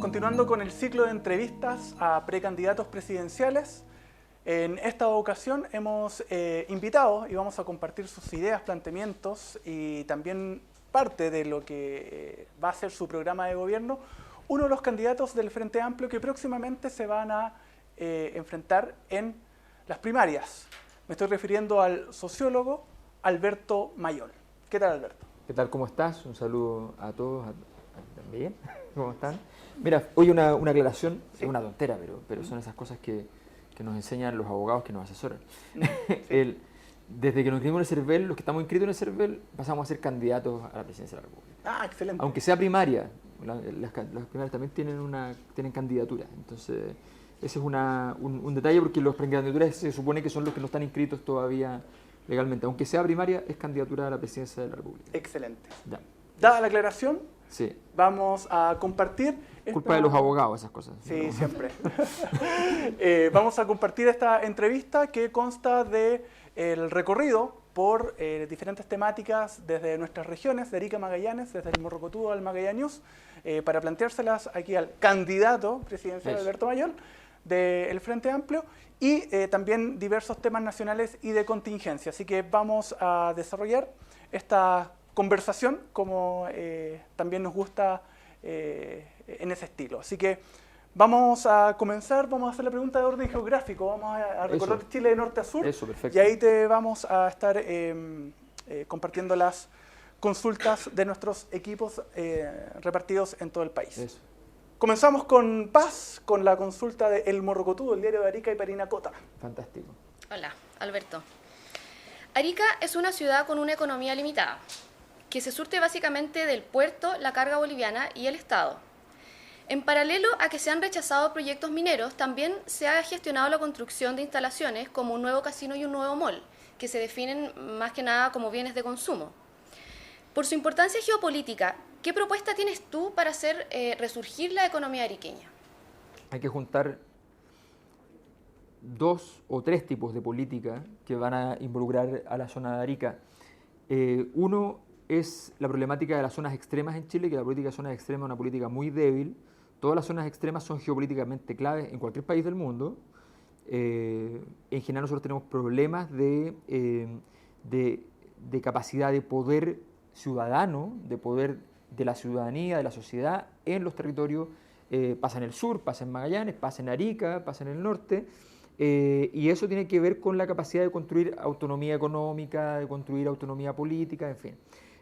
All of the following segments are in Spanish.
continuando con el ciclo de entrevistas a precandidatos presidenciales. En esta ocasión hemos invitado y vamos a compartir sus ideas, planteamientos y también parte de lo que va a ser su programa de gobierno, uno de los candidatos del Frente Amplio que próximamente se van a enfrentar en las primarias. Me estoy refiriendo al sociólogo Alberto Mayol. ¿Qué tal, Alberto? ¿Qué tal? ¿Cómo estás? Un saludo a todos también. ¿Cómo están? Mira, hoy una aclaración, sí. Es una tontera, pero son esas cosas que nos enseñan los abogados que nos asesoran. Sí. Desde que nos inscribimos en el CERVEL, los que estamos inscritos en el CERVEL, pasamos a ser candidatos a la presidencia de la República. Ah, excelente. Aunque sea primaria, las primarias también tienen candidatura. Entonces, ese es un detalle porque los precandidaturas se supone que son los que no están inscritos todavía legalmente. Aunque sea primaria, es candidatura a la presidencia de la República. Excelente. Ya. Dada la aclaración, sí. Vamos a compartir... Culpa de los abogados, esas cosas. Sí, ¿no? Siempre. Vamos a compartir esta entrevista que consta de el recorrido por diferentes temáticas desde nuestras regiones, de Arica a Magallanes, desde el Morro Cotudo al Magallanes, para planteárselas aquí al candidato presidencial Alberto Mayol del Frente Amplio y también diversos temas nacionales y de contingencia. Así que vamos a desarrollar esta conversación como también nos gusta en ese estilo. Así que vamos a comenzar, vamos a hacer la pregunta de orden geográfico, vamos a recorrer Chile de norte a sur. Eso, perfecto. Y ahí te vamos a estar compartiendo las consultas de nuestros equipos repartidos en todo el país. Eso. Comenzamos con Paz, con la consulta de El Morro Cotudo, el diario de Arica y Parinacota. Fantástico. Hola, Alberto. Arica es una ciudad con una economía limitada, que se surte básicamente del puerto, la carga boliviana y el Estado. En paralelo a que se han rechazado proyectos mineros, también se ha gestionado la construcción de instalaciones como un nuevo casino y un nuevo mall, que se definen más que nada como bienes de consumo. Por su importancia geopolítica, ¿qué propuesta tienes tú para hacer resurgir la economía ariqueña? Hay que juntar dos o tres tipos de política que van a involucrar a la zona de Arica. Uno es la problemática de las zonas extremas en Chile, que la política de zonas extremas es una política muy débil. Todas las zonas extremas son geopolíticamente claves en cualquier país del mundo. En general nosotros tenemos problemas de capacidad de poder ciudadano, de poder de la ciudadanía, de la sociedad en los territorios. Pasa en el sur, pasa en Magallanes, pasa en Arica, pasa en el norte. Y eso tiene que ver con la capacidad de construir autonomía económica, de construir autonomía política, en fin.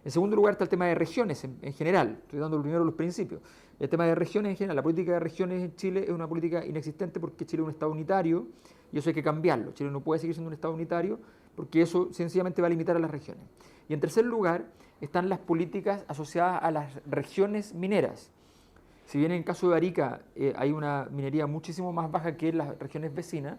En segundo lugar está el tema de regiones en general. Estoy dando primero los principios. El tema de regiones en general. La política de regiones en Chile es una política inexistente porque Chile es un Estado unitario y eso hay que cambiarlo. Chile no puede seguir siendo un Estado unitario porque eso sencillamente va a limitar a las regiones. Y en tercer lugar están las políticas asociadas a las regiones mineras. Si bien en el caso de Arica hay una minería muchísimo más baja que en las regiones vecinas,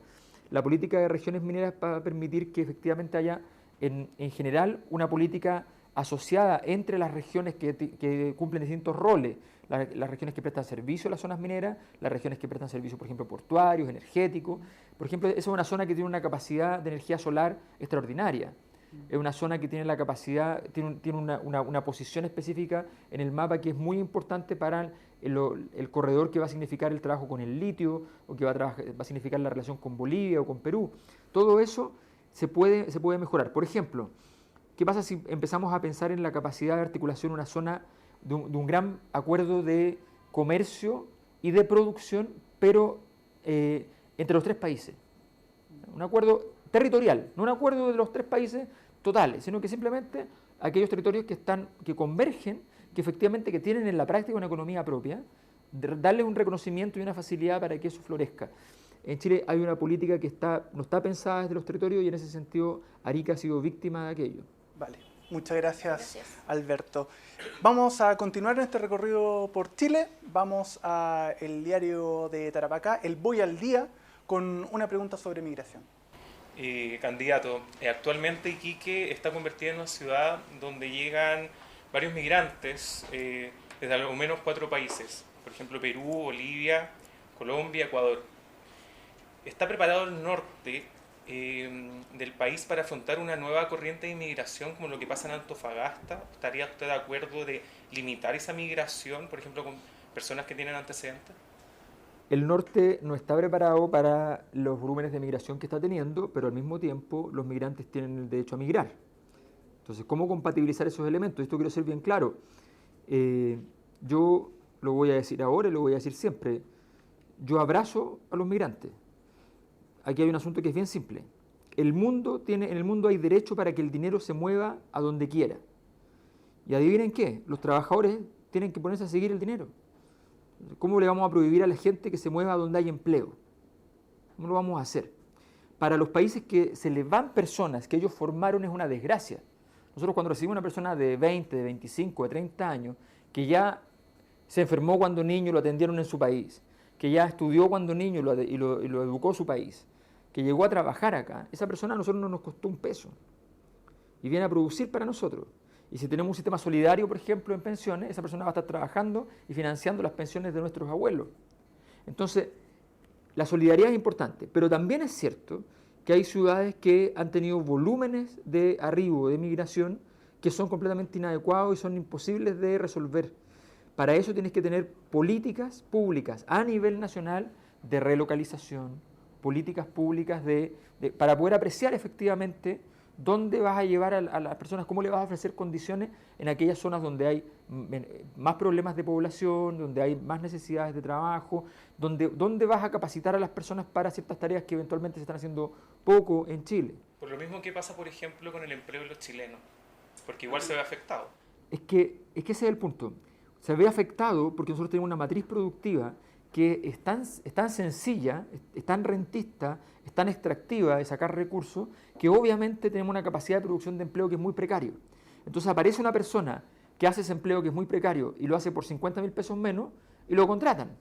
la política de regiones mineras va a permitir que efectivamente haya en general una política asociada entre las regiones que cumplen distintos roles, las regiones que prestan servicio a las zonas mineras, las regiones que prestan servicio, por ejemplo, portuarios, energéticos. Por ejemplo, esa es una zona que tiene una capacidad de energía solar extraordinaria. Es una zona que tiene la capacidad, tiene una posición específica en el mapa que es muy importante para el corredor que va a significar el trabajo con el litio o que va a significar la relación con Bolivia o con Perú. Todo eso se puede mejorar. Por ejemplo, ¿qué pasa si empezamos a pensar en la capacidad de articulación de una zona de un gran acuerdo de comercio y de producción, pero entre los tres países? Un acuerdo territorial, no un acuerdo de los tres países totales, sino que simplemente aquellos territorios que convergen, que efectivamente que tienen en la práctica una economía propia, darles un reconocimiento y una facilidad para que eso florezca. En Chile hay una política que no está pensada desde los territorios y en ese sentido Arica ha sido víctima de aquello. Vale, muchas gracias, Alberto. Vamos a continuar en este recorrido por Chile. Vamos al diario de Tarapacá, el Voy al Día, con una pregunta sobre migración. Candidato, actualmente Iquique está convertida en una ciudad donde llegan varios migrantes desde al menos 4 países, por ejemplo Perú, Bolivia, Colombia, Ecuador. ¿Está preparado el norte del país para afrontar una nueva corriente de inmigración como lo que pasa en Antofagasta? ¿Estaría usted de acuerdo de limitar esa migración, por ejemplo, personas que tienen antecedentes? El norte no está preparado para los volúmenes de migración que está teniendo, pero al mismo tiempo los migrantes tienen el derecho a migrar. Entonces, ¿cómo compatibilizar esos elementos? Esto quiero ser bien claro. Yo lo voy a decir ahora y lo voy a decir siempre. Yo abrazo a los migrantes. Aquí hay un asunto que es bien simple. En el mundo hay derecho para que el dinero se mueva a donde quiera. Y adivinen qué, los trabajadores tienen que ponerse a seguir el dinero. ¿Cómo le vamos a prohibir a la gente que se mueva donde hay empleo? ¿Cómo lo vamos a hacer? Para los países que se les van personas que ellos formaron es una desgracia. Nosotros cuando recibimos una persona de 20, de 25, de 30 años, que ya se enfermó cuando niño y lo atendieron en su país, que ya estudió cuando niño y lo educó su país, que llegó a trabajar acá, esa persona a nosotros no nos costó un peso y viene a producir para nosotros. Y si tenemos un sistema solidario, por ejemplo, en pensiones, esa persona va a estar trabajando y financiando las pensiones de nuestros abuelos. Entonces, la solidaridad es importante, pero también es cierto que hay ciudades que han tenido volúmenes de arribo, de migración, que son completamente inadecuados y son imposibles de resolver. Para eso tienes que tener políticas públicas a nivel nacional de relocalización, políticas públicas para poder apreciar efectivamente dónde vas a llevar a las personas, cómo le vas a ofrecer condiciones en aquellas zonas donde hay más problemas de población, donde hay más necesidades de trabajo, dónde vas a capacitar a las personas para ciertas tareas que eventualmente se están haciendo poco en Chile. Por lo mismo que pasa, por ejemplo, con el empleo de los chilenos, porque igual se ve afectado. Es que ese es el punto. Se ve afectado porque nosotros tenemos una matriz productiva que es tan sencilla, es tan rentista, es tan extractiva de sacar recursos, que obviamente tenemos una capacidad de producción de empleo que es muy precario. Entonces aparece una persona que hace ese empleo que es muy precario y lo hace por 50.000 pesos menos y lo contratan.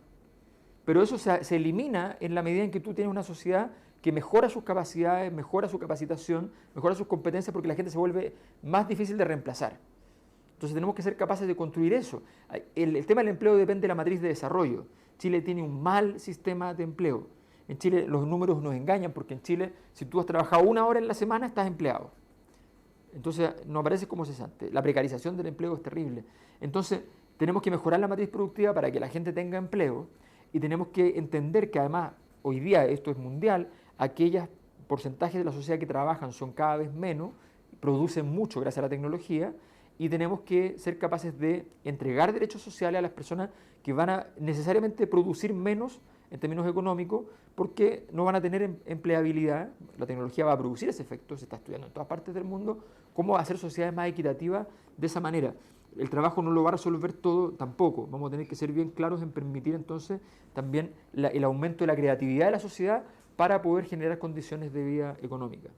Pero eso se elimina en la medida en que tú tienes una sociedad que mejora sus capacidades, mejora su capacitación, mejora sus competencias, porque la gente se vuelve más difícil de reemplazar. Entonces tenemos que ser capaces de construir eso. El tema del empleo depende de la matriz de desarrollo. Chile tiene un mal sistema de empleo. En Chile los números nos engañan porque en Chile si tú has trabajado 1 hora en la semana estás empleado. Entonces no aparece como cesante. La precarización del empleo es terrible. Entonces tenemos que mejorar la matriz productiva para que la gente tenga empleo y tenemos que entender que además hoy día esto es mundial, aquellos porcentajes de la sociedad que trabajan son cada vez menos, producen mucho gracias a la tecnología. Y tenemos que ser capaces de entregar derechos sociales a las personas que van a necesariamente producir menos en términos económicos porque no van a tener empleabilidad. La tecnología va a producir ese efecto, se está estudiando en todas partes del mundo, cómo hacer sociedades más equitativas de esa manera. El trabajo no lo va a resolver todo tampoco. Vamos a tener que ser bien claros en permitir entonces también el aumento de la creatividad de la sociedad para poder generar condiciones de vida económica.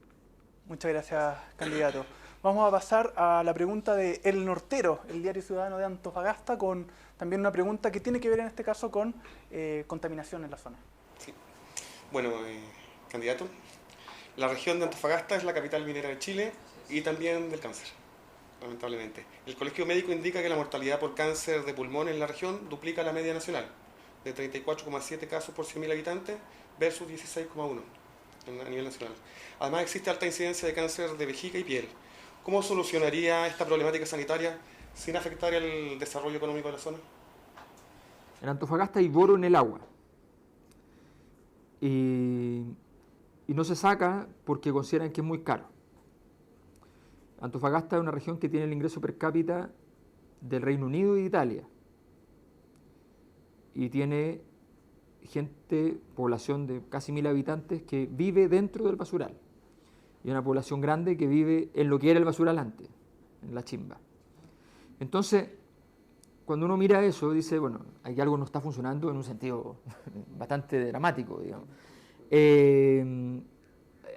Muchas gracias, candidato. Vamos a pasar a la pregunta de El Nortero, el diario ciudadano de Antofagasta, con también una pregunta que tiene que ver en este caso con contaminación en la zona. Sí. Bueno, candidato, la región de Antofagasta es la capital minera de Chile y también del cáncer, lamentablemente. El Colegio Médico indica que la mortalidad por cáncer de pulmón en la región duplica la media nacional, de 34,7 casos por 100.000 habitantes versus 16,1 a nivel nacional. Además existe alta incidencia de cáncer de vejiga y piel. ¿Cómo solucionaría esta problemática sanitaria sin afectar el desarrollo económico de la zona? En Antofagasta hay boro en el agua. Y no se saca porque consideran que es muy caro. Antofagasta es una región que tiene el ingreso per cápita del Reino Unido y de Italia. Y tiene población de casi 1.000 habitantes que vive dentro del basural. Y una población grande que vive en lo que era el basural antes, en la chimba. Entonces, cuando uno mira eso, dice, bueno, aquí algo no está funcionando en un sentido bastante dramático, digamos.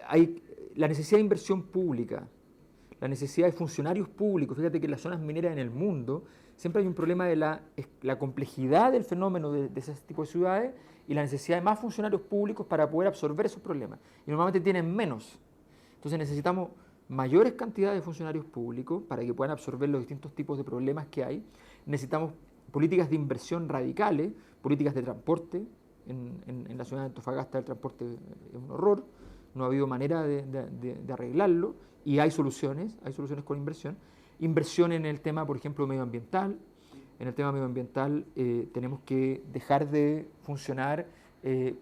Hay la necesidad de inversión pública, la necesidad de funcionarios públicos. Fíjate que en las zonas mineras en el mundo siempre hay un problema de la complejidad del fenómeno de ese tipo de ciudades y la necesidad de más funcionarios públicos para poder absorber esos problemas. Y normalmente tienen menos. Entonces necesitamos mayores cantidades de funcionarios públicos para que puedan absorber los distintos tipos de problemas que hay. Necesitamos políticas de inversión radicales, políticas de transporte. En la ciudad de Antofagasta el transporte es un horror, no ha habido manera de arreglarlo y hay soluciones con inversión. Inversión en el tema, por ejemplo, medioambiental, en el tema medioambiental tenemos que dejar de funcionar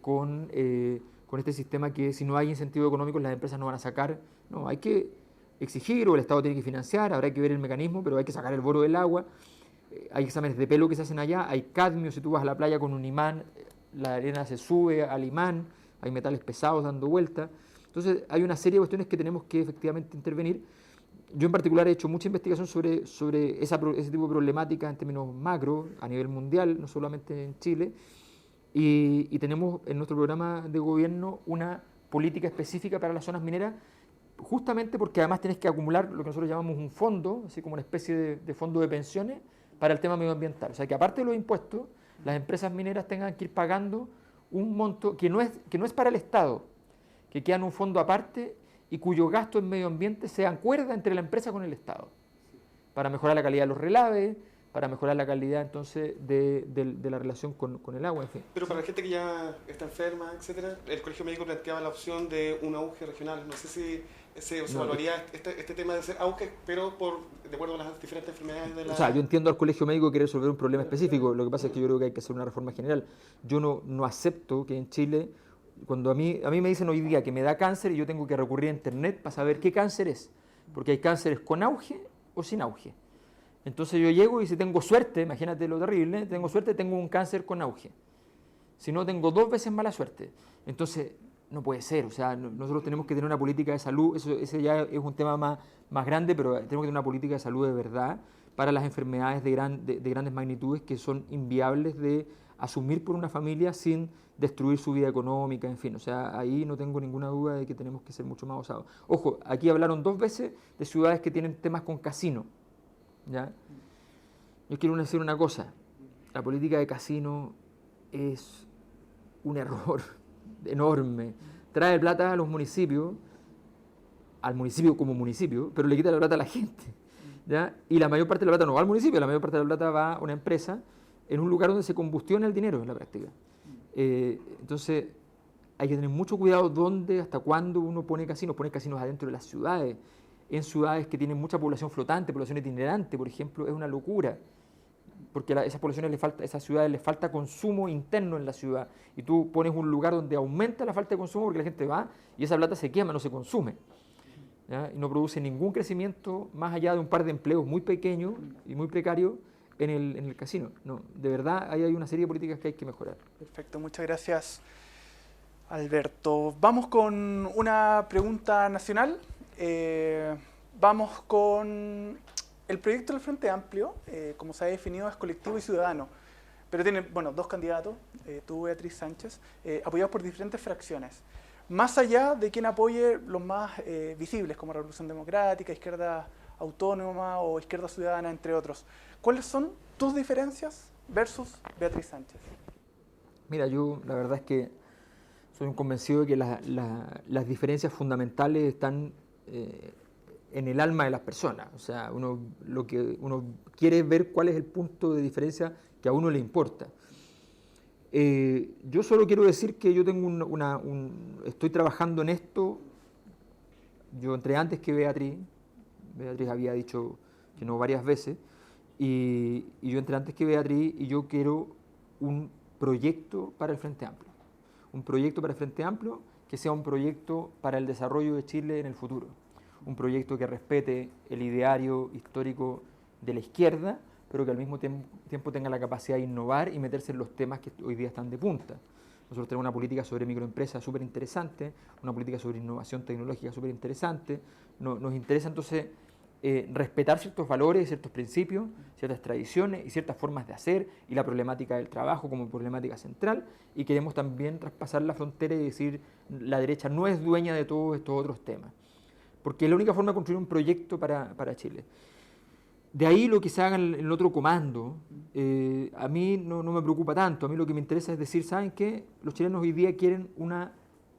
con este sistema que si no hay incentivos económicos las empresas no van a sacar. No, hay que exigir o el Estado tiene que financiar, habrá que ver el mecanismo, pero hay que sacar el boro del agua. Hay exámenes de pelo que se hacen allá, hay cadmio, si tú vas a la playa con un imán, la arena se sube al imán, hay metales pesados dando vuelta. Entonces hay una serie de cuestiones que tenemos que efectivamente intervenir. Yo en particular he hecho mucha investigación sobre ese tipo de problemáticas en términos macro, a nivel mundial, no solamente en Chile, y tenemos en nuestro programa de gobierno una política específica para las zonas mineras, justamente porque además tienes que acumular lo que nosotros llamamos un fondo, así como una especie de fondo de pensiones para el tema medioambiental. O sea, que aparte de los impuestos, las empresas mineras tengan que ir pagando un monto que no es para el Estado, que queda en un fondo aparte y cuyo gasto en medio ambiente se acuerda entre la empresa con el Estado, para mejorar la calidad de los relaves, para mejorar la calidad entonces de la relación con el agua, en fin. Pero para la gente que ya está enferma, etcétera, el Colegio Médico planteaba la opción de un auge regional. No sé si se evaluaría este tema de ser auge, pero de acuerdo a las diferentes enfermedades de la... O sea, yo entiendo al Colegio Médico que quiere resolver un problema específico, lo que pasa es que yo creo que hay que hacer una reforma general. Yo no acepto que en Chile, cuando a mí me dicen hoy día que me da cáncer y yo tengo que recurrir a internet para saber qué cáncer es, porque hay cánceres con auge o sin auge. Entonces yo llego y si tengo suerte, imagínate lo terrible, tengo suerte, tengo un cáncer con auge. Si no, tengo 2 veces mala suerte. Entonces, no puede ser. O sea, nosotros tenemos que tener una política de salud, ese ya es un tema más grande, pero tenemos que tener una política de salud de verdad para las enfermedades de grandes magnitudes que son inviables de asumir por una familia sin destruir su vida económica, en fin. O sea, ahí no tengo ninguna duda de que tenemos que ser mucho más osados. Ojo, aquí hablaron 2 veces de ciudades que tienen temas con casino. ¿Ya? Yo quiero decir una cosa, la política de casino es un error enorme, trae plata a los municipios, al municipio como municipio, pero le quita la plata a la gente, ¿ya? Y la mayor parte de la plata no va al municipio, la mayor parte de la plata va a una empresa en un lugar donde se combustiona el dinero en la práctica. Entonces hay que tener mucho cuidado dónde, hasta cuándo uno pone casinos adentro de las ciudades, en ciudades que tienen mucha población flotante, población itinerante, por ejemplo, es una locura, porque a esas ciudades les falta consumo interno en la ciudad, y tú pones un lugar donde aumenta la falta de consumo porque la gente va y esa plata se quema, no se consume, ¿ya? Y no produce ningún crecimiento más allá de un par de empleos muy pequeños y muy precarios en el casino. No, de verdad, ahí hay una serie de políticas que hay que mejorar. Perfecto, muchas gracias, Alberto. Vamos con una pregunta nacional. Vamos con el proyecto del Frente Amplio, como se ha definido, es colectivo y ciudadano, pero tiene, 2 candidatos, tú, Beatriz Sánchez, apoyados por diferentes fracciones. Más allá de quien apoye los más visibles, como Revolución Democrática, Izquierda Autónoma o Izquierda Ciudadana, entre otros, ¿cuáles son tus diferencias versus Beatriz Sánchez? Mira, yo la verdad es que soy un convencido de que las diferencias fundamentales están en el alma de las personas. O sea, lo que uno quiere es ver cuál es el punto de diferencia que a uno le importa. Yo solo quiero decir que yo tengo estoy trabajando en esto. Yo entré antes que Beatriz había dicho que no varias veces, y yo entré antes que Beatriz y yo quiero un proyecto para el Frente Amplio. Un proyecto para el Frente Amplio que sea un proyecto para el desarrollo de Chile en el futuro. Un proyecto que respete el ideario histórico de la izquierda, pero que al mismo tiempo tenga la capacidad de innovar y meterse en los temas que hoy día están de punta. Nosotros tenemos una política sobre microempresas súper interesante, una política sobre innovación tecnológica súper interesante. Nos interesa entonces respetar ciertos valores, ciertos principios, ciertas tradiciones y ciertas formas de hacer, y la problemática del trabajo como problemática central, y queremos también traspasar la frontera y decir la derecha no es dueña de todos estos otros temas, porque es la única forma de construir un proyecto para Chile. De ahí lo que se haga en el otro comando, a mí no me preocupa tanto. A mí lo que me interesa es decir, ¿saben qué? Los chilenos hoy día quieren una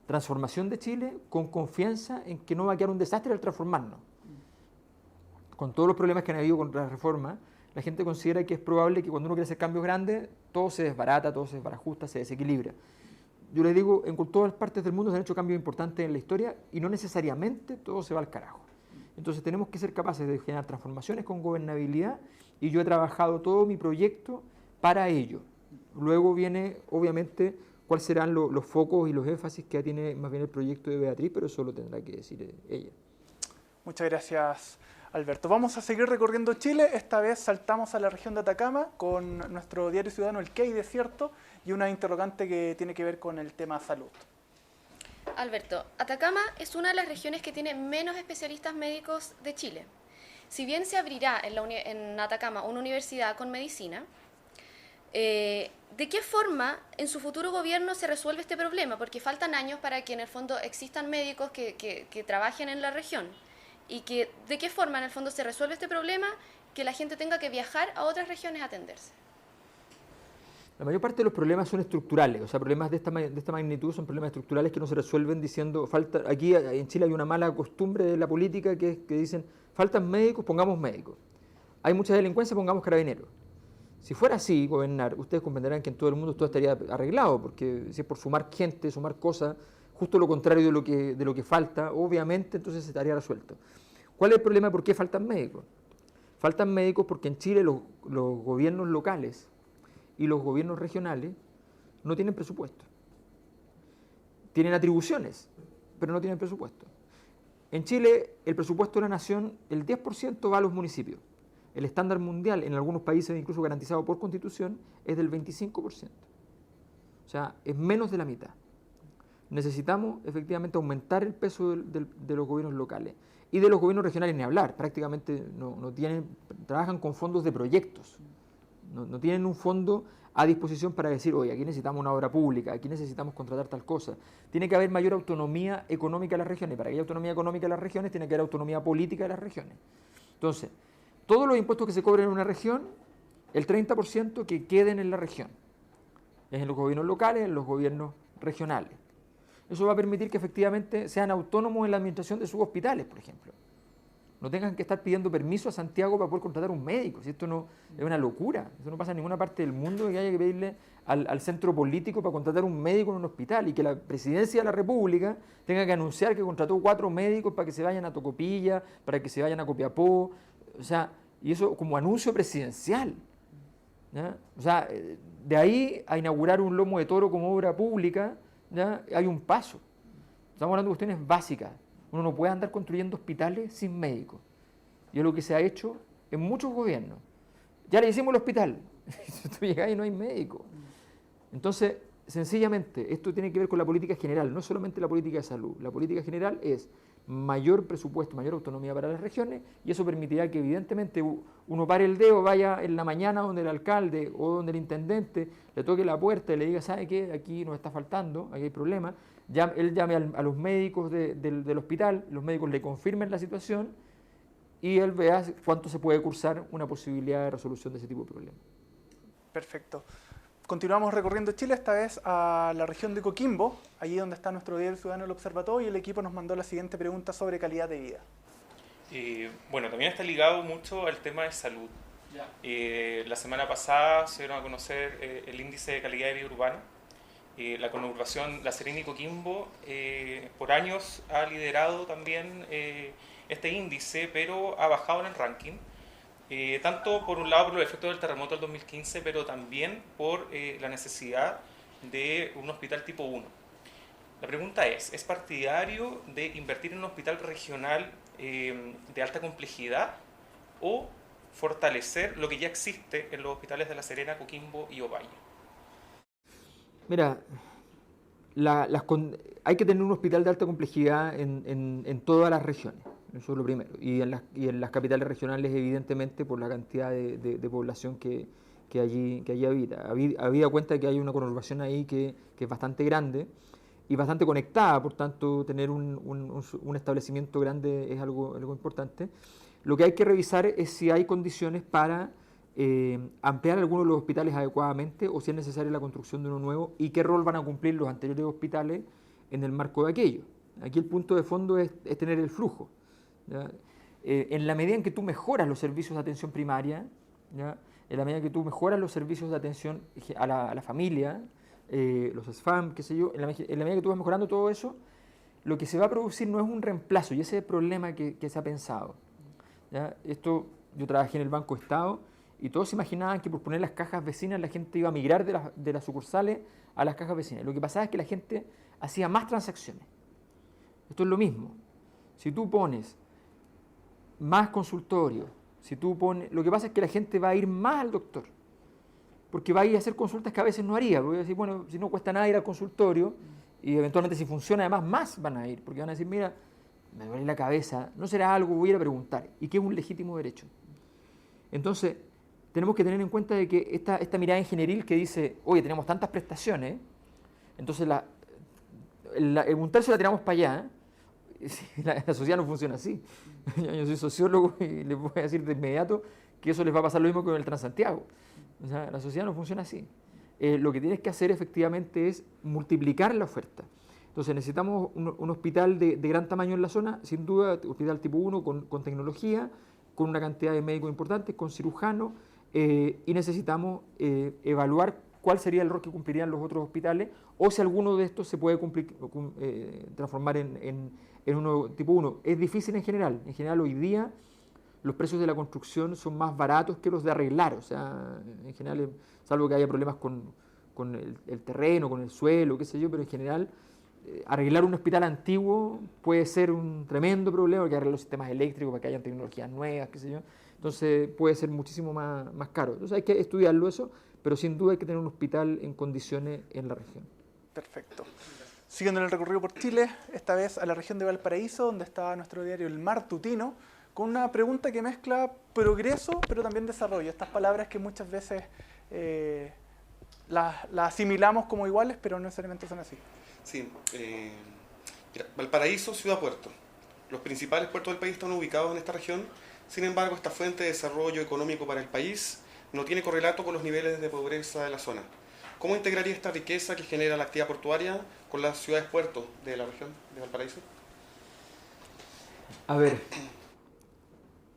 transformación de Chile con confianza en que no va a quedar un desastre al transformarnos. Con todos los problemas que han habido con la reforma, la gente considera que es probable que cuando uno quiere hacer cambios grandes, todo se desbarata, todo se desbarajusta, se desequilibra. Yo les digo, en todas partes del mundo se han hecho cambios importantes en la historia y no necesariamente todo se va al carajo. Entonces tenemos que ser capaces de generar transformaciones con gobernabilidad y yo he trabajado todo mi proyecto para ello. Luego viene, obviamente, cuáles serán los focos y los énfasis que tiene más bien el proyecto de Beatriz, pero eso lo tendrá que decir ella. Muchas gracias, Alberto. Vamos a seguir recorriendo Chile. Esta vez saltamos a la región de Atacama con nuestro diario ciudadano El Key Desierto y una interrogante que tiene que ver con el tema salud. Alberto, Atacama es una de las regiones que tiene menos especialistas médicos de Chile. Si bien se abrirá en Atacama una universidad con medicina, ¿de qué forma en su futuro gobierno se resuelve este problema? Porque faltan años para que en el fondo existan médicos que trabajen en la región. Y que ¿de qué forma en el fondo se resuelve este problema? Que la gente tenga que viajar a otras regiones a atenderse. La mayor parte de los problemas son estructurales, o sea, problemas de esta magnitud son problemas estructurales que no se resuelven diciendo, aquí en Chile hay una mala costumbre de la política que dicen, faltan médicos, pongamos médicos. Hay mucha delincuencia, pongamos carabineros. Si fuera así, gobernar, ustedes comprenderán que en todo el mundo todo estaría arreglado, porque si es por sumar gente, sumar cosas, justo lo contrario de lo que falta, obviamente entonces se estaría resuelto. ¿Cuál es el problema? ¿Por qué faltan médicos? Faltan médicos porque en Chile los gobiernos locales y los gobiernos regionales no tienen presupuesto. Tienen atribuciones, pero no tienen presupuesto. En Chile, el presupuesto de la nación, el 10% va a los municipios. El estándar mundial, en algunos países incluso garantizado por Constitución, es del 25%. O sea, es menos de la mitad. Necesitamos efectivamente aumentar el peso de los gobiernos locales. Y de los gobiernos regionales ni hablar. Prácticamente trabajan con fondos de proyectos. No tienen un fondo a disposición para decir, oye, aquí necesitamos una obra pública, aquí necesitamos contratar tal cosa. Tiene que haber mayor autonomía económica de las regiones. Para que haya autonomía económica de las regiones, tiene que haber autonomía política de las regiones. Entonces, todos los impuestos que se cobren en una región, el 30% que queden en la región. Es en los gobiernos locales, en los gobiernos regionales. Eso va a permitir que efectivamente sean autónomos en la administración de sus hospitales, por ejemplo. No tengan que estar pidiendo permiso a Santiago para poder contratar un médico. Si esto no es una locura, eso no pasa en ninguna parte del mundo, que haya que pedirle al centro político para contratar un médico en un hospital y que la presidencia de la República tenga que anunciar que contrató 4 médicos para que se vayan a Tocopilla, para que se vayan a Copiapó, o sea, y eso como anuncio presidencial, ¿ya? O sea, de ahí a inaugurar un lomo de toro como obra pública, ¿ya? Hay un paso. Estamos hablando de cuestiones básicas. Uno no puede andar construyendo hospitales sin médicos. Y es lo que se ha hecho en muchos gobiernos. Ya le hicimos el hospital. Tú llegas y no hay médico. Entonces, sencillamente, esto tiene que ver con la política general, no solamente la política de salud. La política general es mayor presupuesto, mayor autonomía para las regiones, y eso permitirá que evidentemente uno pare el dedo, vaya en la mañana donde el alcalde o donde el intendente le toque la puerta y le diga, ¿sabe qué? Aquí nos está faltando, aquí hay problemas. Él llame a los médicos del hospital, los médicos le confirmen la situación y él vea cuánto se puede cursar una posibilidad de resolución de ese tipo de problemas. Perfecto. Continuamos recorriendo Chile, esta vez a la región de Coquimbo, allí donde está nuestro diario ciudadano El Observatorio, y el equipo nos mandó la siguiente pregunta sobre calidad de vida. Bueno, también está ligado mucho al tema de salud. La semana pasada se dieron a conocer el índice de calidad de vida urbana. La conurbación La Serena y Coquimbo por años ha liderado también este índice, pero ha bajado en el ranking. Tanto por un lado por los efectos del terremoto del 2015, pero también por la necesidad de un hospital tipo 1. La pregunta ¿es partidario de invertir en un hospital regional de alta complejidad o fortalecer lo que ya existe en los hospitales de La Serena, Coquimbo y Ovalle? Mira, hay que tener un hospital de alta complejidad en todas las regiones, eso es lo primero, y en las capitales regionales evidentemente por la cantidad de población que allí habita. Habida cuenta que hay una conurbación ahí que es bastante grande y bastante conectada, por tanto tener un establecimiento grande es algo importante. Lo que hay que revisar es si hay condiciones para ampliar algunos de los hospitales adecuadamente o si es necesaria la construcción de uno nuevo y qué rol van a cumplir los anteriores hospitales en el marco de aquello. Aquí el punto de fondo es tener el flujo, ¿ya? En la medida en que tú mejoras los servicios de atención primaria, ¿ya? En la medida en que tú mejoras los servicios de atención a la familia, los SFAM, qué sé yo, en la medida que tú vas mejorando todo eso, lo que se va a producir no es un reemplazo, y ese es el problema que se ha pensado, ¿ya? Yo trabajé en el Banco Estado y todos se imaginaban que por poner las cajas vecinas la gente iba a migrar de las sucursales a las cajas vecinas. Lo que pasaba es que la gente hacía más transacciones. Esto es lo mismo. Si tú pones más consultorios, lo que pasa es que la gente va a ir más al doctor, porque va a ir a hacer consultas que a veces no haría. Voy a decir, bueno, si no cuesta nada ir al consultorio, y eventualmente si funciona además más van a ir, porque van a decir, mira, me duele la cabeza, no será algo, voy a ir a preguntar, y que es un legítimo derecho. Entonces, tenemos que tener en cuenta de que esta mirada ingenieril que dice, oye, tenemos tantas prestaciones, entonces un tercio la tiramos para allá. La sociedad no funciona así. Yo soy sociólogo y les voy a decir de inmediato que eso les va a pasar lo mismo que con el Transantiago. O sea, la sociedad no funciona así. Lo que tienes que hacer efectivamente es multiplicar la oferta. Entonces necesitamos un hospital de gran tamaño en la zona, sin duda, hospital tipo 1 con tecnología, con una cantidad de médicos importantes, con cirujanos, y necesitamos evaluar cuál sería el rol que cumplirían los otros hospitales, o si alguno de estos se puede transformar en uno tipo 1. Es difícil en general. En general hoy día los precios de la construcción son más baratos que los de arreglar. O sea, en general, salvo que haya problemas con el terreno, con el suelo, qué sé yo, pero en general arreglar un hospital antiguo puede ser un tremendo problema, porque arreglar los sistemas eléctricos para que haya tecnologías nuevas, qué sé yo. Entonces puede ser muchísimo más caro. Entonces hay que estudiarlo eso, pero sin duda hay que tener un hospital en condiciones en la región. Perfecto. Siguiendo el recorrido por Chile, esta vez a la región de Valparaíso, donde está nuestro diario El Martutino, con una pregunta que mezcla progreso, pero también desarrollo. Estas palabras que muchas veces las asimilamos como iguales, pero no necesariamente son así. Sí. Mira, Valparaíso, ciudad-puerto. Los principales puertos del país están ubicados en esta región. Sin embargo, esta fuente de desarrollo económico para el país no tiene correlato con los niveles de pobreza de la zona. ¿Cómo integraría esta riqueza que genera la actividad portuaria con las ciudades-puertos de la región de Valparaíso? A ver,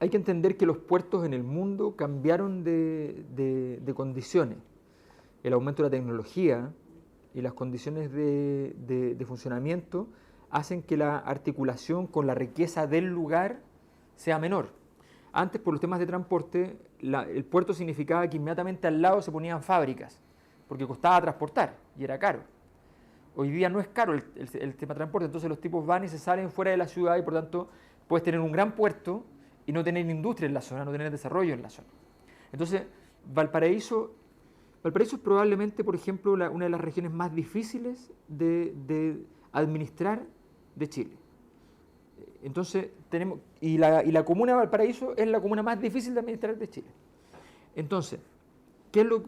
hay que entender que los puertos en el mundo cambiaron de condiciones. El aumento de la tecnología y las condiciones de funcionamiento hacen que la articulación con la riqueza del lugar sea menor. Antes, por los temas de transporte, el puerto significaba que inmediatamente al lado se ponían fábricas, porque costaba transportar y era caro. Hoy día no es caro el tema de transporte, entonces los tipos van y se salen fuera de la ciudad y por tanto puedes tener un gran puerto y no tener industria en la zona, no tener desarrollo en la zona. Entonces, Valparaíso es probablemente, por ejemplo, una de las regiones más difíciles de administrar de Chile. Entonces, y la comuna de Valparaíso es la comuna más difícil de administrar de Chile. Entonces,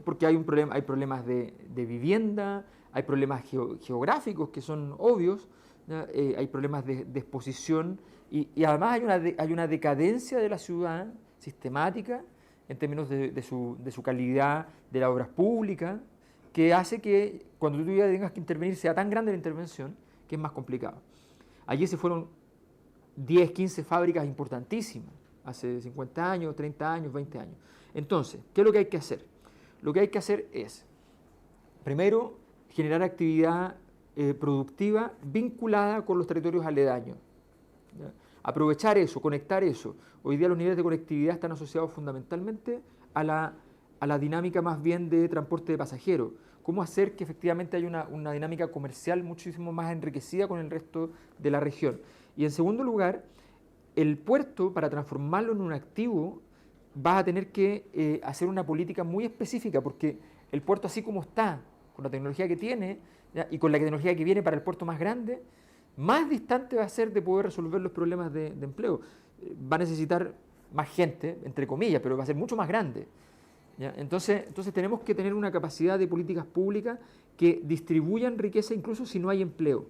porque hay problemas de vivienda, hay problemas geográficos que son obvios, hay problemas de exposición y además hay una decadencia de la ciudad sistemática en términos de su calidad de las obras públicas, que hace que cuando tú ya tengas que intervenir sea tan grande la intervención que es más complicado. Allí se fueron 10, 15 fábricas importantísimas, hace 50 años, 30 años, 20 años. Entonces, ¿qué es lo que hay que hacer? Lo que hay que hacer es, primero, generar actividad productiva vinculada con los territorios aledaños. ¿Ya? Aprovechar eso, conectar eso. Hoy día los niveles de conectividad están asociados fundamentalmente a la dinámica más bien de transporte de pasajeros. Cómo hacer que efectivamente haya una dinámica comercial muchísimo más enriquecida con el resto de la región. Y en segundo lugar, el puerto, para transformarlo en un activo, vas a tener que hacer una política muy específica, porque el puerto así como está, con la tecnología que tiene, ¿ya? Y con la tecnología que viene para el puerto más grande, más distante va a ser de poder resolver los problemas de empleo. Va a necesitar más gente, entre comillas, pero va a ser mucho más grande. ¿Ya? Entonces tenemos que tener una capacidad de políticas públicas que distribuyan riqueza incluso si no hay empleo.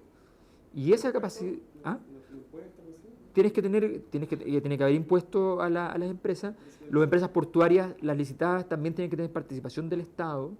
Y esa capacidad... ¿Ah? Tiene que haber impuestos a las empresas. Las empresas portuarias, las licitadas, también tienen que tener participación del Estado.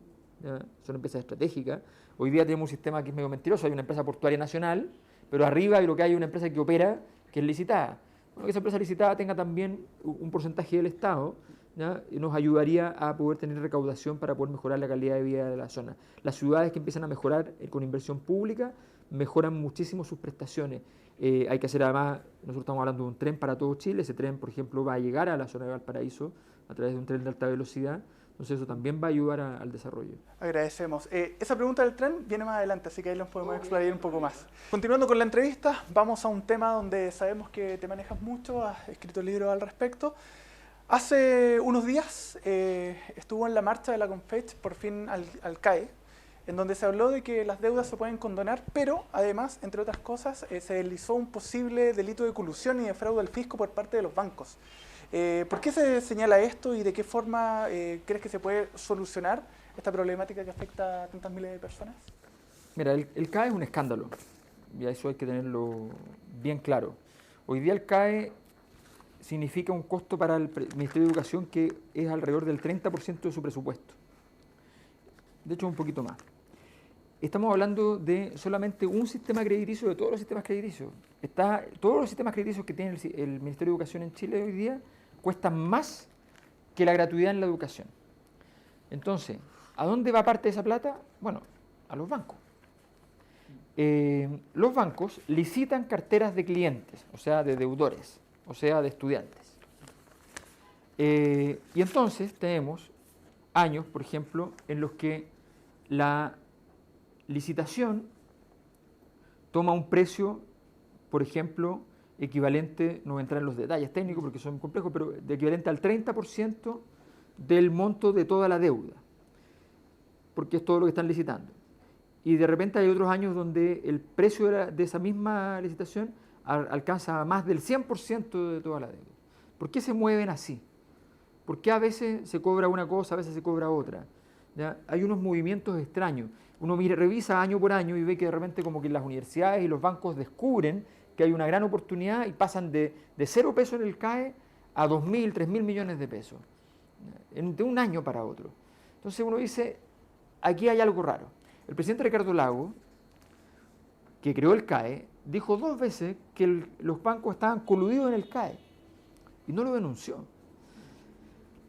¿Ya? Son empresas estratégicas. Hoy día tenemos un sistema que es medio mentiroso. Hay una empresa portuaria nacional, pero arriba lo que hay es una empresa que opera, que es licitada. Bueno, que esa empresa licitada tenga también un porcentaje del Estado, ¿ya? Y nos ayudaría a poder tener recaudación para poder mejorar la calidad de vida de la zona. Las ciudades que empiezan a mejorar con inversión pública mejoran muchísimo sus prestaciones. Hay que hacer además, nosotros estamos hablando de un tren para todo Chile, ese tren, por ejemplo, va a llegar a la zona de Valparaíso a través de un tren de alta velocidad. Entonces eso también va a ayudar al desarrollo. Agradecemos. Esa pregunta del tren viene más adelante, así que ahí los podemos explorar un poco más. Continuando con la entrevista, vamos a un tema donde sabemos que te manejas mucho, has escrito libros al respecto. Hace unos días estuvo en la marcha de la Confech, por fin al CAE, en donde se habló de que las deudas se pueden condonar, pero además, entre otras cosas, se deslizó un posible delito de colusión y de fraude al fisco por parte de los bancos. ¿Por qué se señala esto y de qué forma crees que se puede solucionar esta problemática que afecta a tantas miles de personas? Mira, el CAE es un escándalo, y eso hay que tenerlo bien claro. Hoy día el CAE significa un costo para el Ministerio de Educación que es alrededor del 30% de su presupuesto. De hecho, un poquito más. Estamos hablando de solamente un sistema crediticio de todos los sistemas crediticios. Todos los sistemas crediticios que tiene el Ministerio de Educación en Chile hoy día cuestan más que la gratuidad en la educación. Entonces, ¿a dónde va parte de esa plata? Bueno, a los bancos. Los bancos licitan carteras de clientes, o sea, de deudores, o sea, de estudiantes. Y entonces tenemos años, por ejemplo, en los que la licitación toma un precio, por ejemplo, equivalente, no voy a entrar en los detalles técnicos porque son complejos, pero de equivalente al 30% del monto de toda la deuda, porque es todo lo que están licitando. Y de repente hay otros años donde el precio de esa misma licitación alcanza más del 100% de toda la deuda. ¿Por qué se mueven así? ¿Por qué a veces se cobra una cosa, a veces se cobra otra? ¿Ya? Hay unos movimientos extraños. Uno revisa año por año y ve que de repente como que las universidades y los bancos descubren que hay una gran oportunidad y pasan de 0 pesos en el CAE a 2.000, 3.000 millones de pesos, de un año para otro. Entonces uno dice, aquí hay algo raro. El presidente Ricardo Lagos, que creó el CAE, dijo 2 veces que los bancos estaban coludidos en el CAE y no lo denunció.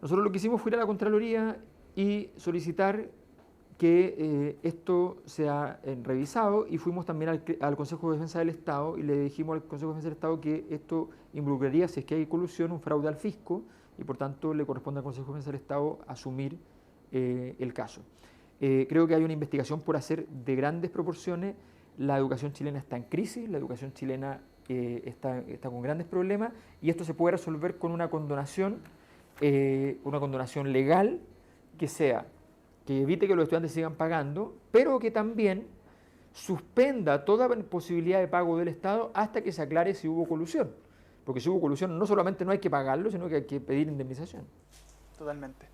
Nosotros lo que hicimos fue ir a la Contraloría y solicitar que esto sea revisado, y fuimos también al Consejo de Defensa del Estado y le dijimos al Consejo de Defensa del Estado que esto involucraría, si es que hay colusión, un fraude al fisco, y por tanto le corresponde al Consejo de Defensa del Estado asumir el caso. Creo que hay una investigación por hacer de grandes proporciones. La educación chilena está en crisis, la educación chilena está con grandes problemas, y esto se puede resolver con una condonación legal que evite que los estudiantes sigan pagando, pero que también suspenda toda posibilidad de pago del Estado hasta que se aclare si hubo colusión. Porque si hubo colusión no solamente no hay que pagarlo, sino que hay que pedir indemnización. Totalmente.